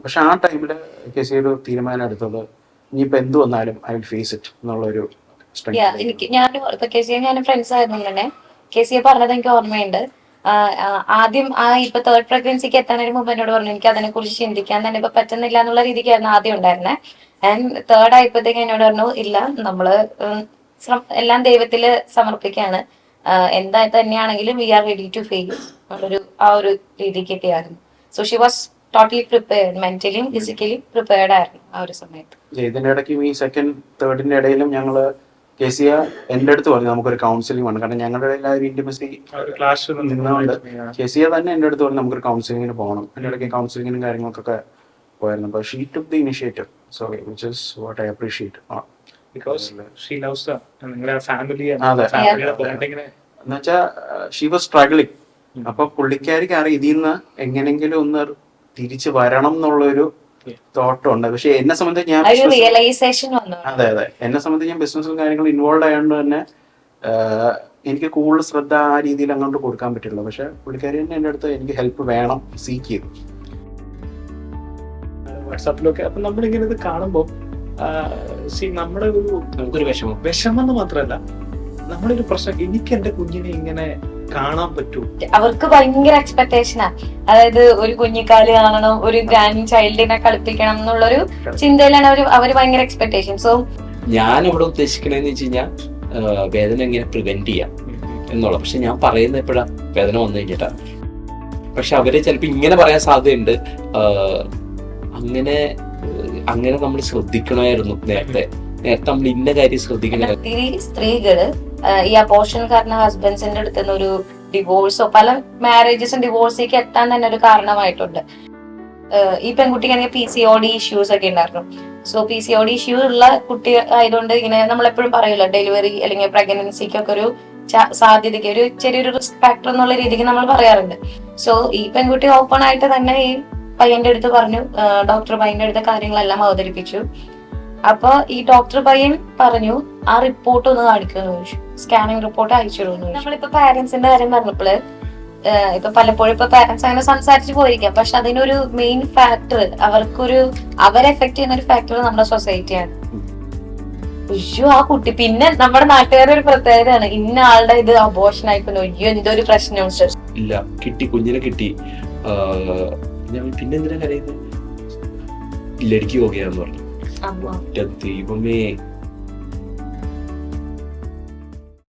പക്ഷെ ആ ടൈമിൽ കെസി ഒരു തീരുമാനം എടുത്തത്, ഇനിയിപ്പോ എന്ത് വന്നാലും ഐ വിൽ ഫേസ് ഇറ്റ് എന്നുള്ളൊരു ഞാൻ ഫ്രണ്ട്സ് ആയിരുന്നു തന്നെ. കെസിയെ പറഞ്ഞത് എനിക്ക് ഓർമ്മയുണ്ട്. ആദ്യം ഇപ്പൊ തേർഡ് പ്രഗ്നൻസിക്ക് എത്താനൊരു മുമ്പ് എന്നോട് പറഞ്ഞു എനിക്ക് അതിനെ കുറിച്ച് ചിന്തിക്കാൻ തന്നെ ഇപ്പൊ പറ്റുന്നില്ല എന്നുള്ള രീതിക്കായിരുന്നു ആദ്യം ഉണ്ടായിരുന്നത്. ആൻഡ് തേർഡ് ആയപ്പോഴത്തേക്ക് എന്നോട് പറഞ്ഞു, ഇല്ല, നമ്മള് എല്ലാം ദൈവത്തില് സമർപ്പിക്കാണ്, എന്താ തന്നെയാണെങ്കിലും we are ready to face ആ ഒരു രീതിക്കൊക്കെ ആയിരുന്നു. So she was totally prepared, മെന്റലിയും ഫിസിക്കലി പ്രിപ്പയർഡ് ആയിരുന്നു ആ ഒരു സമയത്ത്. ഇതിന്റെ ഇടയ്ക്ക് ഈ സെക്കൻഡ് തേർഡിന്റെ ഇടയിലും ഞങ്ങള് കെസിയ എന്റെ അടുത്ത് പറഞ്ഞു നമുക്കൊരു കൗൺസിലിംഗ് വേണം. കാരണം ഞങ്ങളുടെ ഇടയിൽ ആ ഒരു ഇന്റിമസി നിന്നുകൊണ്ട് കെസിയ തന്നെ എന്റെ അടുത്ത് പറഞ്ഞു നമുക്കൊരു കൗൺസിലിങ്ങിന് പോകണം. എന്റെ ഇടയ്ക്ക് കൗൺസിലിങ്ങിനും കാര്യങ്ങൾക്കൊക്കെ പോയിരുന്നു. അപ്പോൾ she took the initiative. So which is what I appreciate. എന്നുവെച്ചാൽ ഷീ വാസ് സ്ട്രഗ്ലിംഗ്. അപ്പൊ പുള്ളിക്കാരിക്ക് അറിയാം ഇതിൽ നിന്ന് എങ്ങനെങ്കിലും ഒന്ന് തിരിച്ചു വരണം എന്നുള്ളൊരു തോട്ടുണ്ട്. പക്ഷെ എന്നെ സംബന്ധിച്ച് ഞാൻ അതെ എന്നെ സംബന്ധിച്ച് ഞാൻ ബിസിനസ്സും കാര്യങ്ങളും ഇൻവോൾവ് ആയതുകൊണ്ട് തന്നെ എനിക്ക് കൂടുതൽ ശ്രദ്ധ ആ രീതിയിൽ അങ്ങോട്ട് കൊടുക്കാൻ പറ്റില്ല. പക്ഷെ പുള്ളിക്കാരി തന്നെ എൻ്റെ അടുത്ത് എനിക്ക് ഹെൽപ്പ് വേണം സീക്ക് ചെയ്തു. വാട്സാപ്പിലൊക്കെ അപ്പൊ നമ്മളിങ്ങനെ ഇത് കാണുമ്പോൾ നമ്മുടെ നമുക്കൊരു വിഷമം എന്ന് മാത്രമല്ല, നമ്മുടെ ഒരു പ്രശ്നം, എനിക്ക് എന്റെ കുഞ്ഞിനെ ഇങ്ങനെ കാണാൻ പറ്റൂ. അവർക്ക് ഭയങ്കര എക്സ്പെക്ടേഷനാ. അതായത് ഒരു കുഞ്ഞിക്കാല് കാണണം, ഒരു ഗ്രാൻഡ് ചൈൽഡിനെ കളിപ്പിക്കണം എന്നുള്ളൊരു ചിന്തയിലാണ് അവര് ഭയങ്കര എക്സ്പെക്ടേഷൻ. സോ ഞാൻ ഇവിടെ ഉദ്ദേശിക്കണെന്ന് വെച്ച് കഴിഞ്ഞാൽ വേദന എങ്ങനെ പ്രിവെന്റ് ചെയ്യാം എന്നുള്ള. പക്ഷെ ഞാൻ പറയുന്ന എപ്പോഴാ വേദന വന്നു കഴിഞ്ഞിട്ടാ. പക്ഷെ അവര് ചിലപ്പോ ഇങ്ങനെ പറയാൻ സാധ്യതയുണ്ട്, അങ്ങനെ നമ്മൾ ശ്രദ്ധിക്കണമായിരുന്നു നേരത്തെ നമ്മൾ ഇന്ന കാര്യം ശ്രദ്ധിക്കണ. സ്ത്രീകള് ഈ അബോർഷൻ കാരണം ഹസ്ബൻഡ്സിന്റെ അടുത്ത് നിന്ന് ഒരു ഡിവോഴ്സോ പല മാരേജസും ഡിവോഴ്സിലേക്ക് എത്താൻ തന്നെ ഒരു കാരണമായിട്ടുണ്ട്. ഈ പെൺകുട്ടിക്കാണെങ്കിൽ PCOD ഇഷ്യൂസ് ഒക്കെ ഉണ്ടായിരുന്നു. സോ PCOD ഇഷ്യൂ ഉള്ള കുട്ടി ആയതുകൊണ്ട് ഇങ്ങനെ നമ്മളെപ്പോഴും പറയുമല്ലോ, ഡെലിവറി അല്ലെങ്കിൽ പ്രഗ്നൻസിക്കൊക്കെ ഒരു സാധ്യതയ്ക്ക് ഒരു ചെറിയൊരു റിസ്ക് ഫാക്ടർ എന്നുള്ള രീതിക്ക് നമ്മൾ പറയാറുണ്ട്. സോ ഈ പെൺകുട്ടി ഓപ്പൺ ആയിട്ട് തന്നെ ഈ പയ്യന്റെ അടുത്ത് പറഞ്ഞു, ഡോക്ടർ പയ്യന്റെ അടുത്ത് കാര്യങ്ങളെല്ലാം അവതരിപ്പിച്ചു. അപ്പൊ ഈ ഡോക്ടർ പയ്യൻ പറഞ്ഞു ആ റിപ്പോർട്ട് ഒന്ന് കാണിക്കുമെന്ന് ചോദിച്ചു, സ്കാനിങ് റിപ്പോർട്ട് അയച്ചിടുമെന്ന് ചോദിച്ചു. നമ്മളിപ്പോ പാരന്റ്സിന്റെ കാര്യം പറഞ്ഞപ്പോള് ഇപ്പൊ പലപ്പോഴും ഇപ്പൊ പാരന്റ്സ് അങ്ങനെ സംസാരിച്ചു പോയിരിക്കാം, പക്ഷെ അതിനൊരു മെയിൻ ഫാക്ടർ അവരെ എഫക്ട് ചെയ്യുന്ന ഒരു ഫാക്ടർ നമ്മുടെ സൊസൈറ്റിയാണ്. അയ്യോ ആ കുട്ടി, പിന്നെ നമ്മുടെ നാട്ടുകാരുടെ ഒരു പ്രത്യേകതയാണ്, ഇന്ന ആളുടെ ഇത് അബോർഷൻ ആയിക്കുന്നു, അയ്യോ എന്തൊരു പ്രശ്നം ഇല്ല, കിട്ടി, കുഞ്ഞിനെ കിട്ടി, പിന്നെന്തിനാ കരയുന്നത്, ലടുക്കി പോകുകയാന്ന് പറഞ്ഞു. ദൈവമേ,